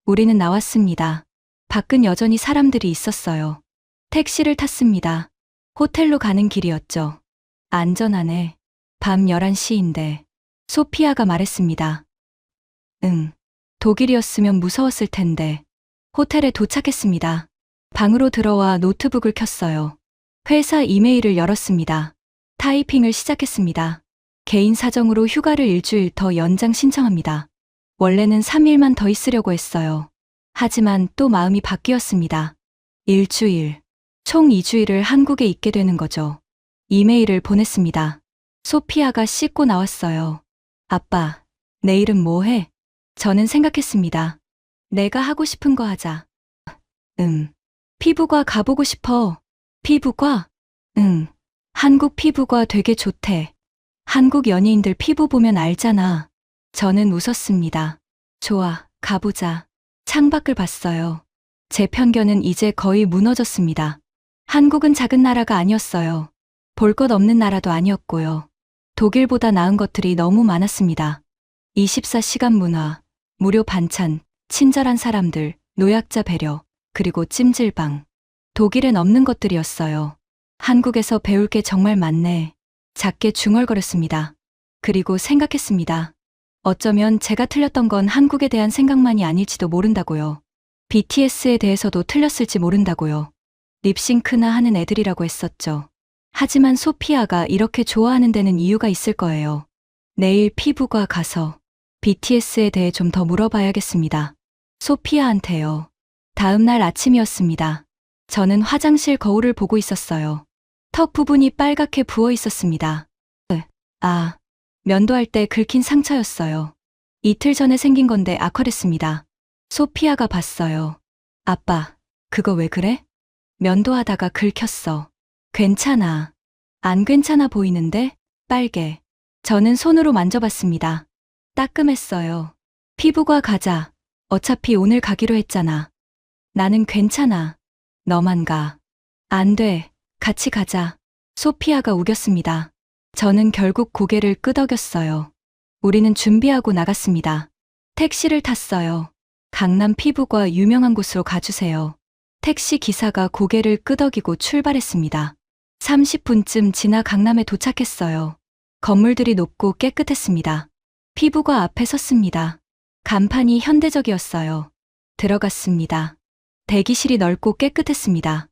우리는 나왔습니다. 밖은 여전히 사람들이 있었어요. 택시를 탔습니다. 호텔로 가는 길이었죠. 안전하네. 밤 11시인데. 소피아가 말했습니다. 응. 독일이었으면 무서웠을 텐데. 호텔에 도착했습니다. 방으로 들어와 노트북을 켰어요. 회사 이메일을 열었습니다. 타이핑을 시작했습니다. 개인 사정으로 휴가를 일주일 더 연장 신청합니다. 원래는 3일만 더 있으려고 했어요. 하지만 또 마음이 바뀌었습니다. 일주일. 총 2주일을 한국에 있게 되는 거죠. 이메일을 보냈습니다. 소피아가 씻고 나왔어요. 아빠, 내일은 뭐 해? 저는 생각했습니다. 내가 하고 싶은 거 하자. 피부과 가보고 싶어. 피부과? 응. 한국 피부과 되게 좋대. 한국 연예인들 피부 보면 알잖아. 저는 웃었습니다. 좋아, 가보자. 창밖을 봤어요. 제 편견은 이제 거의 무너졌습니다. 한국은 작은 나라가 아니었어요. 볼 것 없는 나라도 아니었고요. 독일보다 나은 것들이 너무 많았습니다. 24시간 문화, 무료 반찬, 친절한 사람들, 노약자 배려, 그리고 찜질방. 독일엔 없는 것들이었어요. 한국에서 배울 게 정말 많네. 작게 중얼거렸습니다. 그리고 생각했습니다. 어쩌면 제가 틀렸던 건 한국에 대한 생각만이 아닐지도 모른다고요. BTS에 대해서도 틀렸을지 모른다고요. 립싱크나 하는 애들이라고 했었죠. 하지만 소피아가 이렇게 좋아하는 데는 이유가 있을 거예요. 내일 피부과 가서 BTS에 대해 좀 더 물어봐야겠습니다. 소피아한테요. 다음 날 아침이었습니다. 저는 화장실 거울을 보고 있었어요. 턱 부분이 빨갛게 부어 있었습니다. 면도할 때 긁힌 상처였어요. 이틀 전에 생긴 건데 악화됐습니다. 소피아가 봤어요. 아빠, 그거 왜 그래? 면도하다가 긁혔어. 괜찮아. 안 괜찮아 보이는데? 빨개. 저는 손으로 만져봤습니다. 따끔했어요. 피부과 가자. 어차피 오늘 가기로 했잖아. 나는 괜찮아. 너만 가. 안 돼. 같이 가자. 소피아가 우겼습니다. 저는 결국 고개를 끄덕였어요. 우리는 준비하고 나갔습니다. 택시를 탔어요. 강남 피부과 유명한 곳으로 가주세요. 택시 기사가 고개를 끄덕이고 출발했습니다. 30분쯤 지나 강남에 도착했어요. 건물들이 높고 깨끗했습니다. 피부과 앞에 섰습니다. 간판이 현대적이었어요. 들어갔습니다. 대기실이 넓고 깨끗했습니다.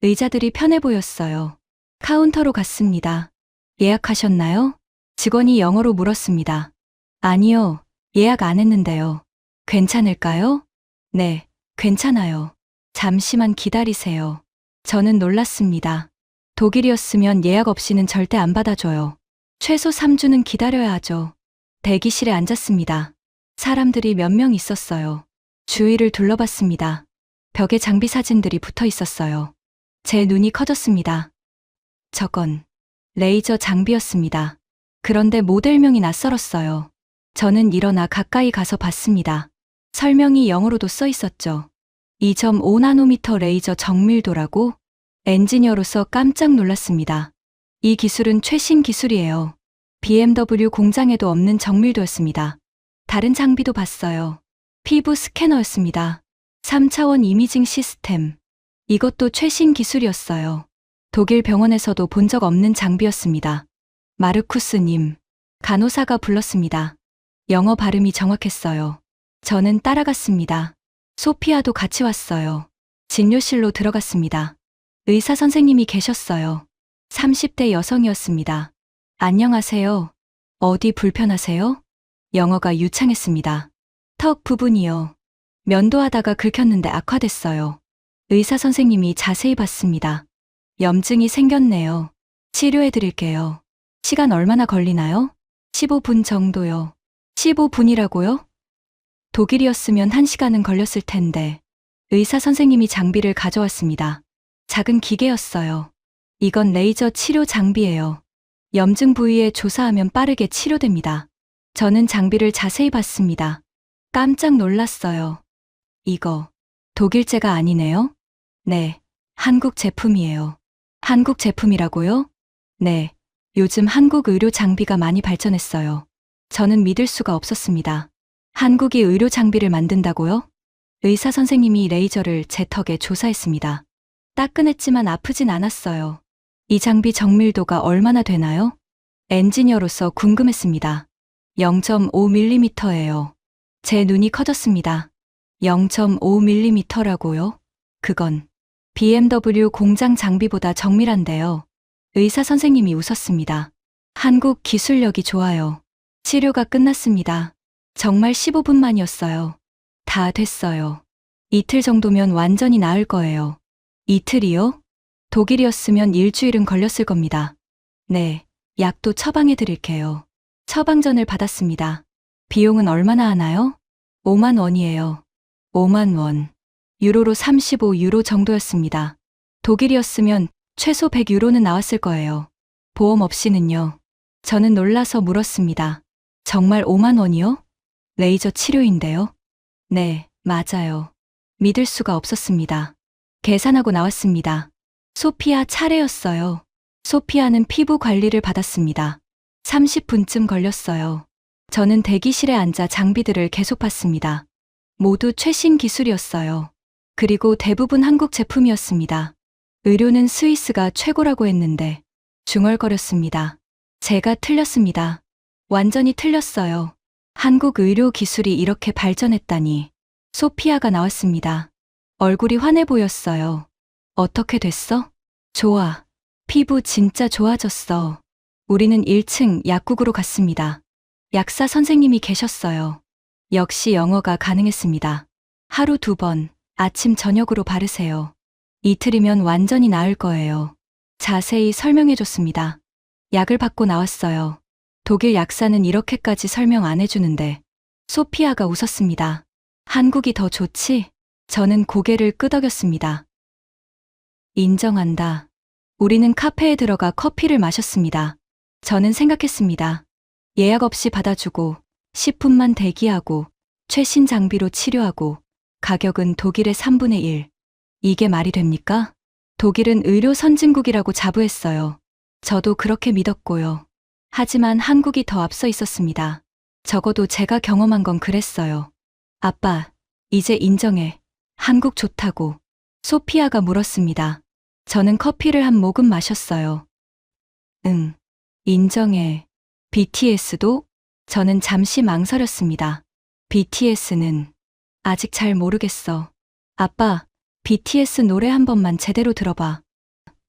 의자들이 편해 보였어요. 카운터로 갔습니다. 예약하셨나요? 직원이 영어로 물었습니다. 아니요, 예약 안 했는데요. 괜찮을까요? 네, 괜찮아요. 잠시만 기다리세요. 저는 놀랐습니다. 독일이었으면 예약 없이는 절대 안 받아줘요. 최소 3주는 기다려야 하죠. 대기실에 앉았습니다. 사람들이 몇 명 있었어요. 주위를 둘러봤습니다. 벽에 장비 사진들이 붙어 있었어요. 제 눈이 커졌습니다. 저건 레이저 장비였습니다. 그런데 모델명이 낯설었어요. 저는 일어나 가까이 가서 봤습니다. 설명이 영어로도 써 있었죠. 2.5나노미터 레이저 정밀도라고? 엔지니어로서 깜짝 놀랐습니다. 이 기술은 최신 기술이에요. BMW 공장에도 없는 정밀도였습니다. 다른 장비도 봤어요. 피부 스캐너였습니다. 3차원 이미징 시스템. 이것도 최신 기술이었어요. 독일 병원에서도 본 적 없는 장비였습니다. 마르쿠스님, 간호사가 불렀습니다. 영어 발음이 정확했어요. 저는 따라갔습니다. 소피아도 같이 왔어요. 진료실로 들어갔습니다. 의사 선생님이 계셨어요. 30대 여성이었습니다. 안녕하세요. 어디 불편하세요? 영어가 유창했습니다. 턱 부분이요. 면도하다가 긁혔는데 악화됐어요. 의사 선생님이 자세히 봤습니다. 염증이 생겼네요. 치료해 드릴게요. 시간 얼마나 걸리나요? 15분 정도요. 15분이라고요? 독일이었으면 1시간은 걸렸을 텐데. 의사 선생님이 장비를 가져왔습니다. 작은 기계였어요. 이건 레이저 치료 장비예요. 염증 부위에 조사하면 빠르게 치료됩니다. 저는 장비를 자세히 봤습니다. 깜짝 놀랐어요. 이거 독일제가 아니네요? 네, 한국 제품이에요. 한국 제품이라고요? 네, 요즘 한국 의료 장비가 많이 발전했어요. 저는 믿을 수가 없었습니다. 한국이 의료 장비를 만든다고요? 의사 선생님이 레이저를 제 턱에 조사했습니다. 따끈했지만 아프진 않았어요. 이 장비 정밀도가 얼마나 되나요? 엔지니어로서 궁금했습니다. 0.5mm예요. 제 눈이 커졌습니다. 0.5mm라고요? 그건 BMW 공장 장비보다 정밀한데요. 의사 선생님이 웃었습니다. 한국 기술력이 좋아요. 치료가 끝났습니다. 정말 15분만이었어요. 다 됐어요. 이틀 정도면 완전히 나을 거예요. 이틀이요? 독일이었으면 일주일은 걸렸을 겁니다. 네, 약도 처방해 드릴게요. 처방전을 받았습니다. 비용은 얼마나 하나요? 5만 원이에요. 5만 원. 유로로 35유로 정도였습니다. 독일이었으면 최소 100유로는 나왔을 거예요. 보험 없이는요. 저는 놀라서 물었습니다. 정말 5만 원이요? 레이저 치료인데요? 네, 맞아요. 믿을 수가 없었습니다. 계산하고 나왔습니다. 소피아 차례였어요. 소피아는 피부 관리를 받았습니다. 30분쯤 걸렸어요. 저는 대기실에 앉아 장비들을 계속 봤습니다. 모두 최신 기술이었어요. 그리고 대부분 한국 제품이었습니다. 의료는 스위스가 최고라고 했는데 중얼거렸습니다. 제가 틀렸습니다. 완전히 틀렸어요. 한국 의료 기술이 이렇게 발전했다니. 소피아가 나왔습니다. 얼굴이 환해 보였어요. 어떻게 됐어? 좋아. 피부 진짜 좋아졌어. 우리는 1층 약국으로 갔습니다. 약사 선생님이 계셨어요. 역시 영어가 가능했습니다. 하루 2번, 아침 저녁으로 바르세요. 이틀이면 완전히 나을 거예요. 자세히 설명해줬습니다. 약을 받고 나왔어요. 독일 약사는 이렇게까지 설명 안 해주는데 소피아가 웃었습니다. 한국이 더 좋지? 저는 고개를 끄덕였습니다. 인정한다. 우리는 카페에 들어가 커피를 마셨습니다. 저는 생각했습니다. 예약 없이 받아주고 10분만 대기하고 최신 장비로 치료하고 가격은 독일의 3분의 1. 이게 말이 됩니까? 독일은 의료 선진국이라고 자부했어요. 저도 그렇게 믿었고요. 하지만 한국이 더 앞서 있었습니다. 적어도 제가 경험한 건 그랬어요. 아빠, 이제 인정해. 한국 좋다고. 소피아가 물었습니다. 저는 커피를 한 모금 마셨어요. 응, 인정해. BTS도? 저는 잠시 망설였습니다. BTS는 아직 잘 모르겠어. 아빠, BTS 노래 한 번만 제대로 들어봐.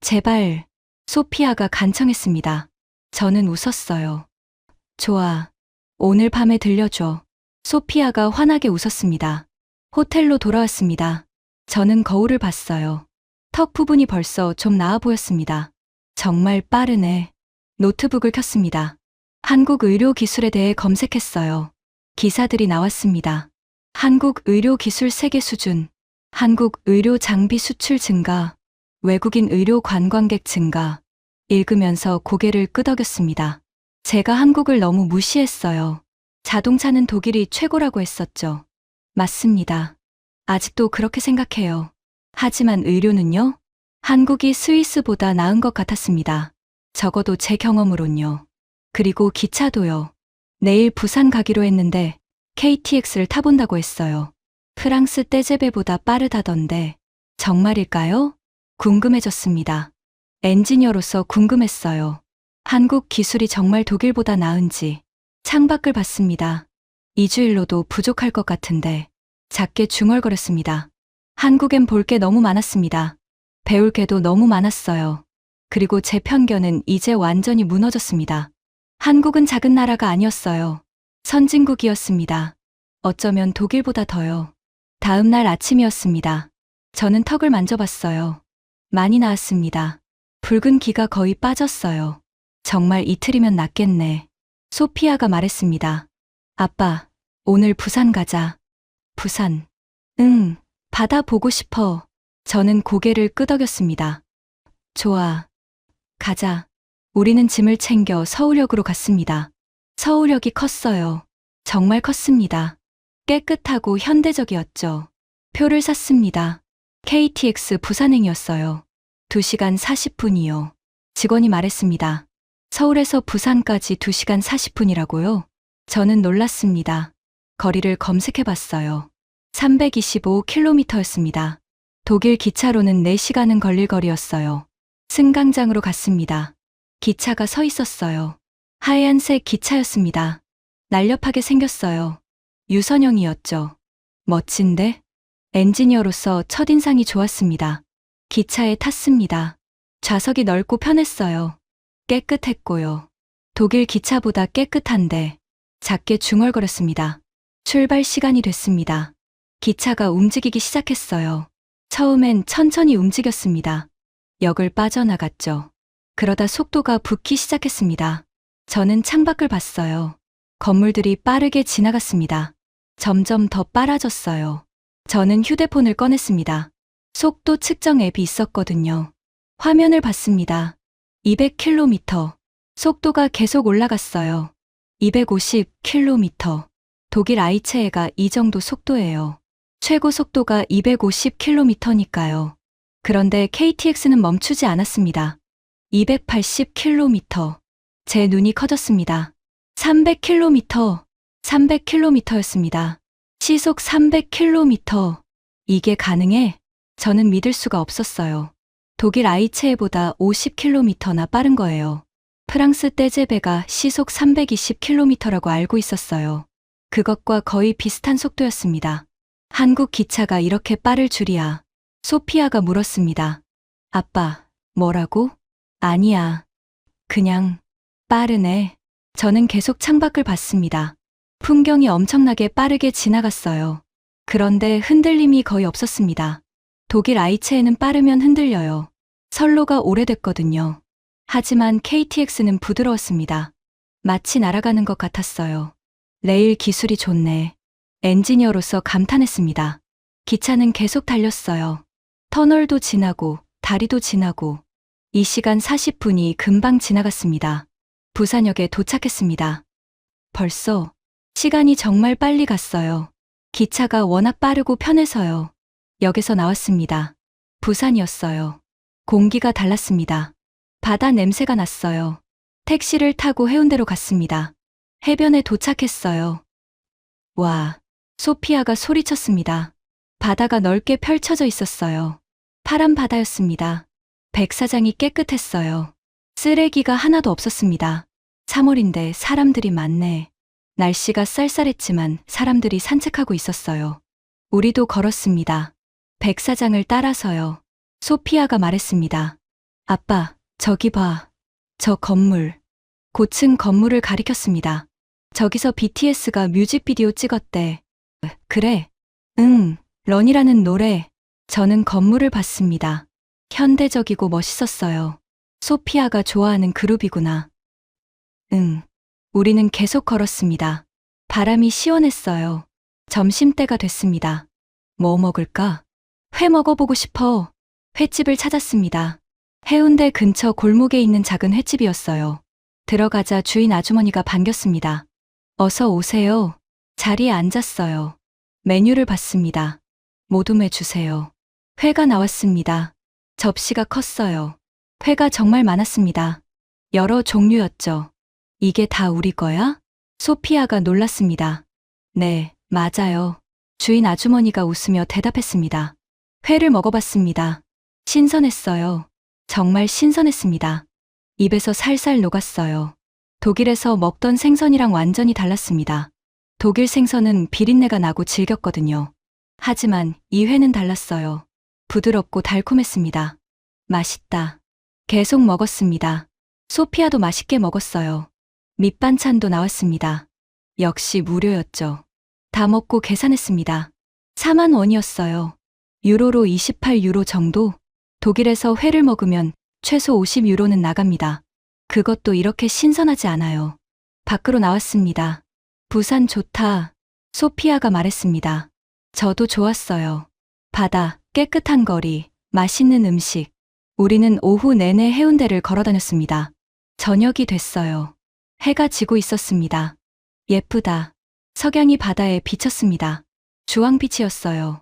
제발. 소피아가 간청했습니다. 저는 웃었어요. 좋아. 오늘 밤에 들려줘. 소피아가 환하게 웃었습니다. 호텔로 돌아왔습니다. 저는 거울을 봤어요. 턱 부분이 벌써 좀 나아 보였습니다. 정말 빠르네. 노트북을 켰습니다. 한국 의료 기술에 대해 검색했어요. 기사들이 나왔습니다. 한국 의료 기술 세계 수준, 한국 의료 장비 수출 증가, 외국인 의료 관광객 증가. 읽으면서 고개를 끄덕였습니다. 제가 한국을 너무 무시했어요. 자동차는 독일이 최고라고 했었죠. 맞습니다. 아직도 그렇게 생각해요. 하지만 의료는요? 한국이 스위스보다 나은 것 같았습니다. 적어도 제 경험으론요. 그리고 기차도요. 내일 부산 가기로 했는데 KTX를 타본다고 했어요. 프랑스 떼제베보다 빠르다던데 정말일까요? 궁금해졌습니다. 엔지니어로서 궁금했어요. 한국 기술이 정말 독일보다 나은지. 창밖을 봤습니다. 2주일로도 부족할 것 같은데 작게 중얼거렸습니다. 한국엔 볼 게 너무 많았습니다. 배울 게도 너무 많았어요. 그리고 제 편견은 이제 완전히 무너졌습니다. 한국은 작은 나라가 아니었어요. 선진국이었습니다. 어쩌면 독일보다 더요. 다음 날 아침이었습니다. 저는 턱을 만져봤어요. 많이 나았습니다. 붉은 기가 거의 빠졌어요. 정말 이틀이면 낫겠네. 소피아가 말했습니다. 아빠, 오늘 부산 가자. 부산. 응, 바다 보고 싶어. 저는 고개를 끄덕였습니다. 좋아. 가자. 우리는 짐을 챙겨 서울역으로 갔습니다. 서울역이 컸어요. 정말 컸습니다. 깨끗하고 현대적이었죠. 표를 샀습니다. KTX 부산행이었어요. 2시간 40분이요. 직원이 말했습니다. 서울에서 부산까지 2시간 40분이라고요? 저는 놀랐습니다. 거리를 검색해 봤어요. 325km였습니다. 독일 기차로는 4시간은 걸릴 거리였어요. 승강장으로 갔습니다. 기차가 서 있었어요. 하얀색 기차였습니다. 날렵하게 생겼어요. 유선형이었죠. 멋진데? 엔지니어로서 첫인상이 좋았습니다. 기차에 탔습니다. 좌석이 넓고 편했어요. 깨끗했고요. 독일 기차보다 깨끗한데 작게 중얼거렸습니다. 출발 시간이 됐습니다. 기차가 움직이기 시작했어요. 처음엔 천천히 움직였습니다. 역을 빠져나갔죠. 그러다 속도가 붙기 시작했습니다. 저는 창밖을 봤어요. 건물들이 빠르게 지나갔습니다. 점점 더 빨라졌어요. 저는 휴대폰을 꺼냈습니다. 속도 측정 앱이 있었거든요. 화면을 봤습니다. 200km. 속도가 계속 올라갔어요. 250km. 독일 아이체에가 이 정도 속도예요. 최고 속도가 250km니까요. 그런데 KTX는 멈추지 않았습니다. 280km. 제 눈이 커졌습니다. 300km. 300km였습니다. 시속 300km. 이게 가능해? 저는 믿을 수가 없었어요. 독일 아이체에보다 50km나 빠른 거예요. 프랑스 떼제베가 시속 320km라고 알고 있었어요. 그것과 거의 비슷한 속도였습니다. 한국 기차가 이렇게 빠를 줄이야. 소피아가 물었습니다. 아빠, 뭐라고? 아니야. 그냥 빠르네. 저는 계속 창밖을 봤습니다. 풍경이 엄청나게 빠르게 지나갔어요. 그런데 흔들림이 거의 없었습니다. 독일 아이체에는 빠르면 흔들려요. 선로가 오래됐거든요. 하지만 KTX는 부드러웠습니다. 마치 날아가는 것 같았어요. 레일 기술이 좋네. 엔지니어로서 감탄했습니다. 기차는 계속 달렸어요. 터널도 지나고 다리도 지나고 이 시간 40분이 금방 지나갔습니다. 부산역에 도착했습니다. 벌써 시간이 정말 빨리 갔어요. 기차가 워낙 빠르고 편해서요. 역에서 나왔습니다. 부산이었어요. 공기가 달랐습니다. 바다 냄새가 났어요. 택시를 타고 해운대로 갔습니다. 해변에 도착했어요. 와, 소피아가 소리쳤습니다. 바다가 넓게 펼쳐져 있었어요. 파란 바다였습니다. 백사장이 깨끗했어요. 쓰레기가 하나도 없었습니다. 3월인데 사람들이 많네. 날씨가 쌀쌀했지만 사람들이 산책하고 있었어요. 우리도 걸었습니다. 백사장을 따라서요. 소피아가 말했습니다. 아빠, 저기 봐. 저 건물. 고층 건물을 가리켰습니다. 저기서 BTS가 뮤직비디오 찍었대. 그래. 응, 런이라는 노래. 저는 건물을 봤습니다. 현대적이고 멋있었어요. 소피아가 좋아하는 그룹이구나. 응. 우리는 계속 걸었습니다. 바람이 시원했어요. 점심때가 됐습니다. 뭐 먹을까? 회 먹어보고 싶어. 횟집을 찾았습니다. 해운대 근처 골목에 있는 작은 횟집이었어요. 들어가자 주인 아주머니가 반겼습니다. 어서 오세요. 자리에 앉았어요. 메뉴를 봤습니다. 모둠회 주세요. 회가 나왔습니다. 접시가 컸어요. 회가 정말 많았습니다. 여러 종류였죠. 이게 다 우리 거야? 소피아가 놀랐습니다. 네, 맞아요. 주인 아주머니가 웃으며 대답했습니다. 회를 먹어봤습니다. 신선했어요. 정말 신선했습니다. 입에서 살살 녹았어요. 독일에서 먹던 생선이랑 완전히 달랐습니다. 독일 생선은 비린내가 나고 질겼거든요. 하지만 이 회는 달랐어요. 부드럽고 달콤했습니다. 맛있다. 계속 먹었습니다. 소피아도 맛있게 먹었어요. 밑반찬도 나왔습니다. 역시 무료였죠. 다 먹고 계산했습니다. 4만 원이었어요. 유로로 28유로 정도? 독일에서 회를 먹으면 최소 50유로는 나갑니다. 그것도 이렇게 신선하지 않아요. 밖으로 나왔습니다. 부산 좋다. 소피아가 말했습니다. 저도 좋았어요. 바다, 깨끗한 거리, 맛있는 음식. 우리는 오후 내내 해운대를 걸어 다녔습니다. 저녁이 됐어요. 해가 지고 있었습니다. 예쁘다. 석양이 바다에 비쳤습니다. 주황빛이었어요.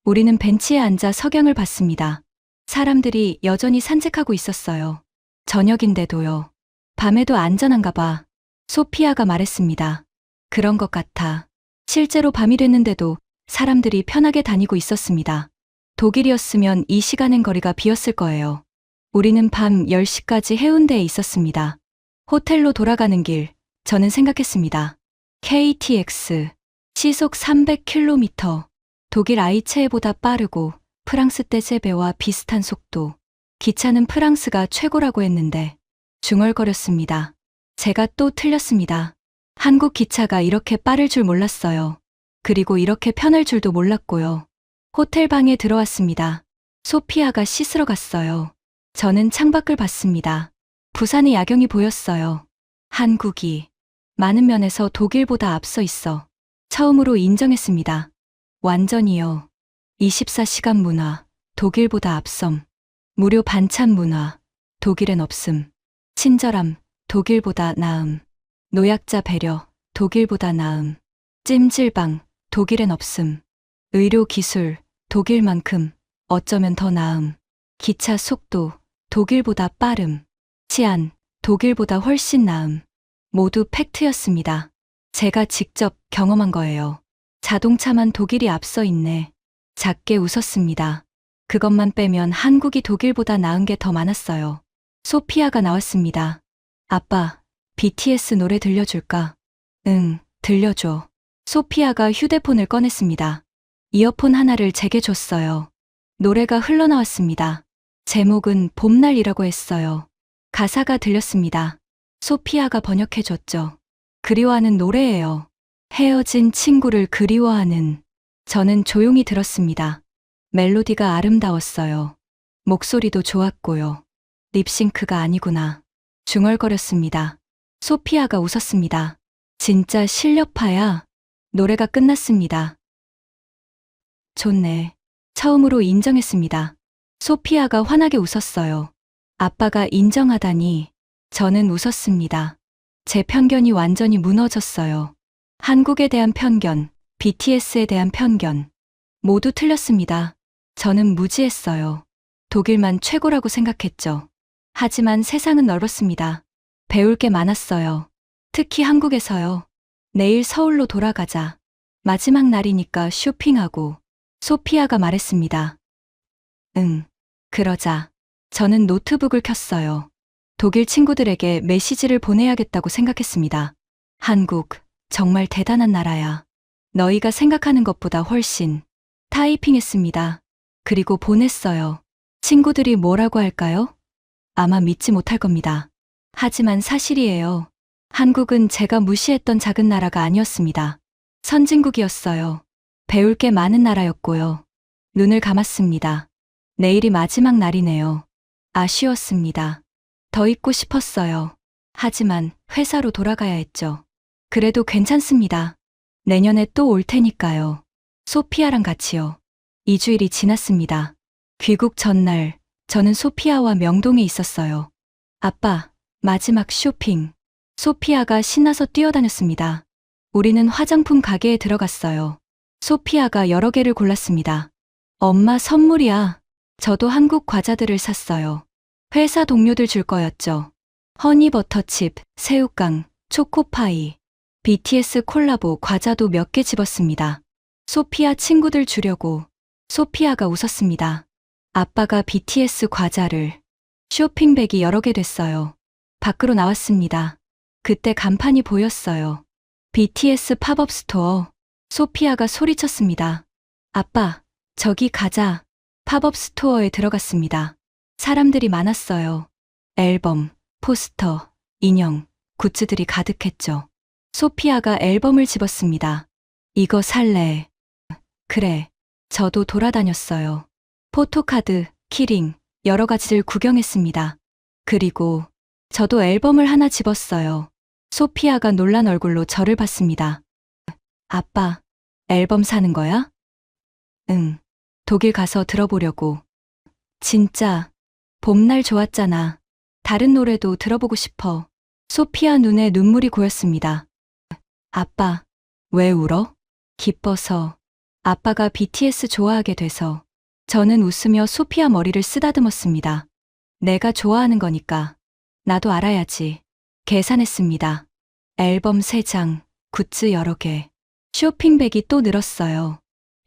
우리는 벤치에 앉아 석양을 봤습니다. 사람들이 여전히 산책하고 있었어요. 저녁인데도요. 밤에도 안전한가 봐. 소피아가 말했습니다. 그런 것 같아. 실제로 밤이 됐는데도 사람들이 편하게 다니고 있었습니다. 독일이었으면 이 시간엔 거리가 비었을 거예요. 우리는 밤 10시까지 해운대에 있었습니다. 호텔로 돌아가는 길, 저는 생각했습니다. KTX, 시속 300km. 독일 아이체보다 빠르고 프랑스 떼제베와 비슷한 속도. 기차는 프랑스가 최고라고 했는데 중얼거렸습니다. 제가 또 틀렸습니다. 한국 기차가 이렇게 빠를 줄 몰랐어요. 그리고 이렇게 편할 줄도 몰랐고요. 호텔 방에 들어왔습니다. 소피아가 씻으러 갔어요. 저는 창밖을 봤습니다. 부산의 야경이 보였어요. 한국이 많은 면에서 독일보다 앞서 있어 처음으로 인정했습니다. 완전히요. 24시간 문화, 독일보다 앞섬. 무료 반찬 문화, 독일엔 없음. 친절함, 독일보다 나음. 노약자 배려, 독일보다 나음. 찜질방, 독일엔 없음. 의료 기술, 독일만큼, 어쩌면 더 나음. 기차 속도, 독일보다 빠름. 치안, 독일보다 훨씬 나음. 모두 팩트였습니다. 제가 직접 경험한 거예요. 자동차만 독일이 앞서 있네. 작게 웃었습니다. 그것만 빼면 한국이 독일보다 나은 게 더 많았어요. 소피아가 나왔습니다. 아빠, BTS 노래 들려줄까? 응, 들려줘. 소피아가 휴대폰을 꺼냈습니다. 이어폰 하나를 제게 줬어요. 노래가 흘러나왔습니다. 제목은 봄날이라고 했어요. 가사가 들렸습니다. 소피아가 번역해줬죠. 그리워하는 노래예요. 헤어진 친구를 그리워하는. 저는 조용히 들었습니다. 멜로디가 아름다웠어요. 목소리도 좋았고요. 립싱크가 아니구나. 중얼거렸습니다. 소피아가 웃었습니다. 진짜 실력파야. 노래가 끝났습니다. 좋네. 처음으로 인정했습니다. 소피아가 환하게 웃었어요. 아빠가 인정하다니. 저는 웃었습니다. 제 편견이 완전히 무너졌어요. 한국에 대한 편견, BTS에 대한 편견. 모두 틀렸습니다. 저는 무지했어요. 독일만 최고라고 생각했죠. 하지만 세상은 넓었습니다. 배울 게 많았어요. 특히 한국에서요. 내일 서울로 돌아가자. 마지막 날이니까 쇼핑하고. 소피아가 말했습니다. 응, 그러자. 저는 노트북을 켰어요. 독일 친구들에게 메시지를 보내야겠다고 생각했습니다. 한국, 정말 대단한 나라야. 너희가 생각하는 것보다 훨씬. 타이핑했습니다. 그리고 보냈어요. 친구들이 뭐라고 할까요? 아마 믿지 못할 겁니다. 하지만 사실이에요. 한국은 제가 무시했던 작은 나라가 아니었습니다. 선진국이었어요. 배울 게 많은 나라였고요. 눈을 감았습니다. 내일이 마지막 날이네요. 아쉬웠습니다. 더 있고 싶었어요. 하지만 회사로 돌아가야 했죠. 그래도 괜찮습니다. 내년에 또 올 테니까요. 소피아랑 같이요. 2주일이 지났습니다. 귀국 전날, 저는 소피아와 명동에 있었어요. 아빠, 마지막 쇼핑. 소피아가 신나서 뛰어다녔습니다. 우리는 화장품 가게에 들어갔어요. 소피아가 여러 개를 골랐습니다. 엄마 선물이야. 저도 한국 과자들을 샀어요. 회사 동료들 줄 거였죠. 허니버터칩, 새우깡, 초코파이, BTS 콜라보 과자도 몇 개 집었습니다. 소피아 친구들 주려고. 소피아가 웃었습니다. 아빠가 BTS 과자를. 쇼핑백이 여러 개 됐어요. 밖으로 나왔습니다. 그때 간판이 보였어요. BTS 팝업 스토어. 소피아가 소리쳤습니다. 아빠, 저기 가자. 팝업 스토어에 들어갔습니다. 사람들이 많았어요. 앨범, 포스터, 인형, 굿즈들이 가득했죠. 소피아가 앨범을 집었습니다. 이거 살래. 그래. 저도 돌아다녔어요. 포토카드, 키링, 여러 가지를 구경했습니다. 그리고 저도 앨범을 하나 집었어요. 소피아가 놀란 얼굴로 저를 봤습니다. 아빠, 앨범 사는 거야? 응. 독일 가서 들어보려고. 진짜, 봄날 좋았잖아. 다른 노래도 들어보고 싶어. 소피아 눈에 눈물이 고였습니다. 아빠, 왜 울어? 기뻐서. 아빠가 BTS 좋아하게 돼서. 저는 웃으며 소피아 머리를 쓰다듬었습니다. 내가 좋아하는 거니까. 나도 알아야지. 계산했습니다. 앨범 3장, 굿즈 여러 개. 쇼핑백이 또 늘었어요.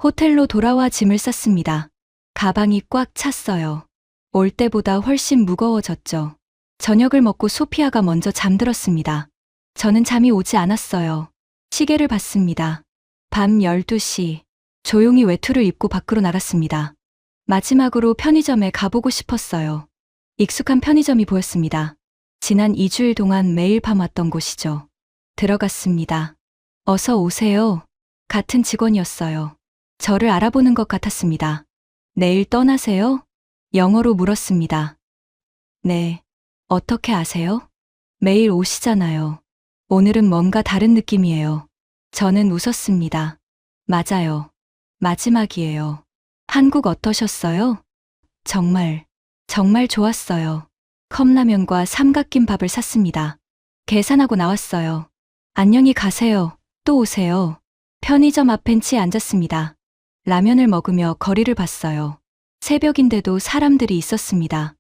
호텔로 돌아와 짐을 쌌습니다. 가방이 꽉 찼어요. 올 때보다 훨씬 무거워졌죠. 저녁을 먹고 소피아가 먼저 잠들었습니다. 저는 잠이 오지 않았어요. 시계를 봤습니다. 밤 12시. 조용히 외투를 입고 밖으로 나갔습니다. 마지막으로 편의점에 가보고 싶었어요. 익숙한 편의점이 보였습니다. 지난 2주일 동안 매일 밤 왔던 곳이죠. 들어갔습니다. 어서 오세요. 같은 직원이었어요. 저를 알아보는 것 같았습니다. 내일 떠나세요? 영어로 물었습니다. 네. 어떻게 아세요? 매일 오시잖아요. 오늘은 뭔가 다른 느낌이에요. 저는 웃었습니다. 맞아요. 마지막이에요. 한국 어떠셨어요? 정말 좋았어요. 컵라면과 삼각김밥을 샀습니다. 계산하고 나왔어요. 안녕히 가세요. 또 오세요. 편의점 앞 벤치에 앉았습니다. 라면을 먹으며 거리를 봤어요. 새벽인데도 사람들이 있었습니다.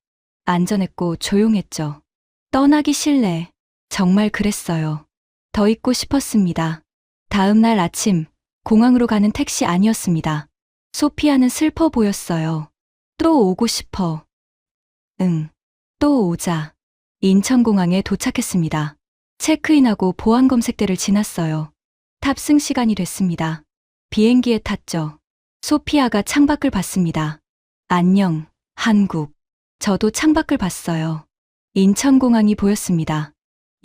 안전했고 조용했죠. 떠나기 싫네. 정말 그랬어요. 더 있고 싶었습니다. 다음 날 아침, 공항으로 가는 택시 아니었습니다. 소피아는 슬퍼 보였어요. 또 오고 싶어. 응. 또 오자. 인천공항에 도착했습니다. 체크인하고 보안 검색대를 지났어요. 탑승 시간이 됐습니다. 비행기에 탔죠. 소피아가 창밖을 봤습니다. 안녕, 한국. 저도 창밖을 봤어요. 인천공항이 보였습니다.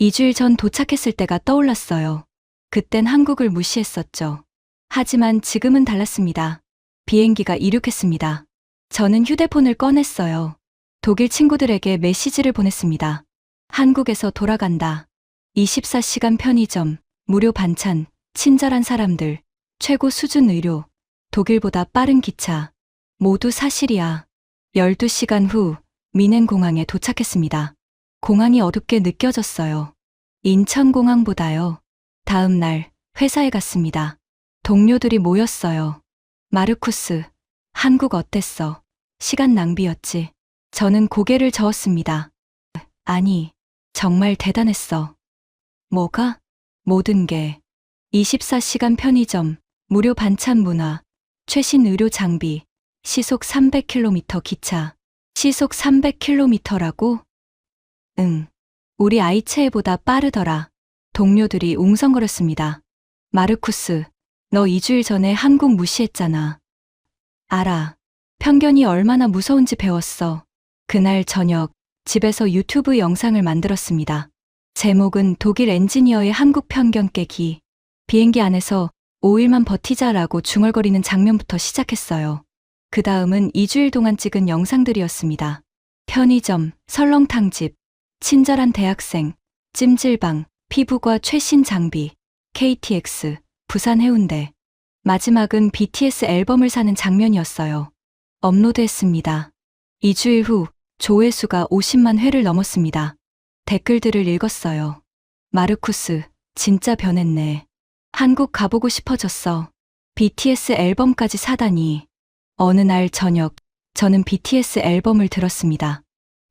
2주일 전 도착했을 때가 떠올랐어요. 그땐 한국을 무시했었죠. 하지만 지금은 달랐습니다. 비행기가 이륙했습니다. 저는 휴대폰을 꺼냈어요. 독일 친구들에게 메시지를 보냈습니다. 한국에서 돌아간다. 24시간 편의점, 무료 반찬, 친절한 사람들, 최고 수준 의료, 독일보다 빠른 기차. 모두 사실이야. 12시간 후 미넨공항에 도착했습니다. 공항이 어둡게 느껴졌어요. 인천공항보다요. 다음 날 회사에 갔습니다. 동료들이 모였어요. 마르쿠스, 한국 어땠어? 시간 낭비였지. 저는 고개를 저었습니다. 아니, 정말 대단했어. 뭐가? 모든 게. 24시간 편의점, 무료 반찬 문화, 최신 의료 장비, 시속 300km 기차. 시속 300km라고? 응. 우리 아이체에보다 빠르더라. 동료들이 웅성거렸습니다. 마르쿠스, 너 2주일 전에 한국 무시했잖아. 알아. 편견이 얼마나 무서운지 배웠어. 그날 저녁, 집에서 유튜브 영상을 만들었습니다. 제목은 독일 엔지니어의 한국 편견 깨기. 비행기 안에서 5일만 버티자라고 중얼거리는 장면부터 시작했어요. 그 다음은 2주일 동안 찍은 영상들이었습니다. 편의점, 설렁탕집, 친절한 대학생, 찜질방, 피부과 최신 장비, KTX, 부산 해운대. 마지막은 BTS 앨범을 사는 장면이었어요. 업로드했습니다. 2주일 후 조회수가 50만 회를 넘었습니다. 댓글들을 읽었어요. 마르쿠스, 진짜 변했네. 한국 가보고 싶어졌어. BTS 앨범까지 사다니. 어느 날 저녁, 저는 BTS 앨범을 들었습니다.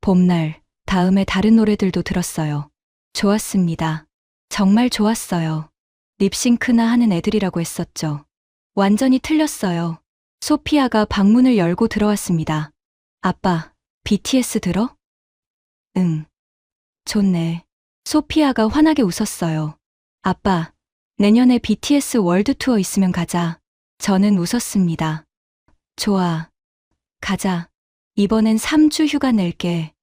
봄날, 다음에 다른 노래들도 들었어요. 좋았습니다. 정말 좋았어요. 립싱크나 하는 애들이라고 했었죠. 완전히 틀렸어요. 소피아가 방문을 열고 들어왔습니다. 아빠, BTS 들어? 응. 좋네. 소피아가 환하게 웃었어요. 아빠, 내년에 BTS 월드 투어 있으면 가자. 저는 웃었습니다. 좋아. 가자. 이번엔 3주 휴가 낼게.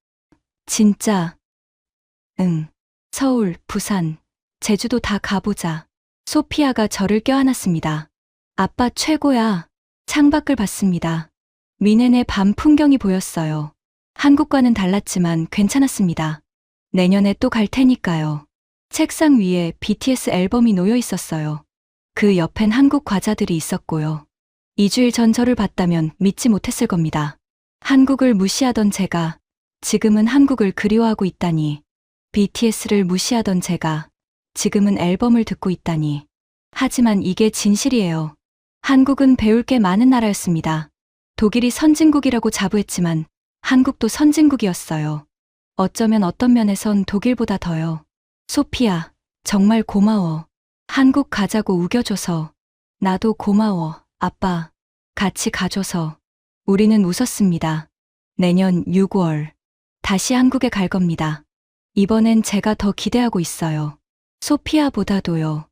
진짜. 응. 서울, 부산, 제주도 다 가보자. 소피아가 저를 껴안았습니다. 아빠 최고야. 창밖을 봤습니다. 미넨의 밤 풍경이 보였어요. 한국과는 달랐지만 괜찮았습니다. 내년에 또 갈 테니까요. 책상 위에 BTS 앨범이 놓여 있었어요. 그 옆엔 한국 과자들이 있었고요. 2주일 전 저를 봤다면 믿지 못했을 겁니다. 한국을 무시하던 제가 지금은 한국을 그리워하고 있다니. BTS를 무시하던 제가 지금은 앨범을 듣고 있다니. 하지만 이게 진실이에요. 한국은 배울 게 많은 나라였습니다. 독일이 선진국이라고 자부했지만 한국도 선진국이었어요. 어쩌면 어떤 면에선 독일보다 더요. 소피아, 정말 고마워. 한국 가자고 우겨줘서. 나도 고마워, 아빠. 같이 가줘서. 우리는 웃었습니다. 내년 6월. 다시 한국에 갈 겁니다. 이번엔 제가 더 기대하고 있어요. 소피아보다도요.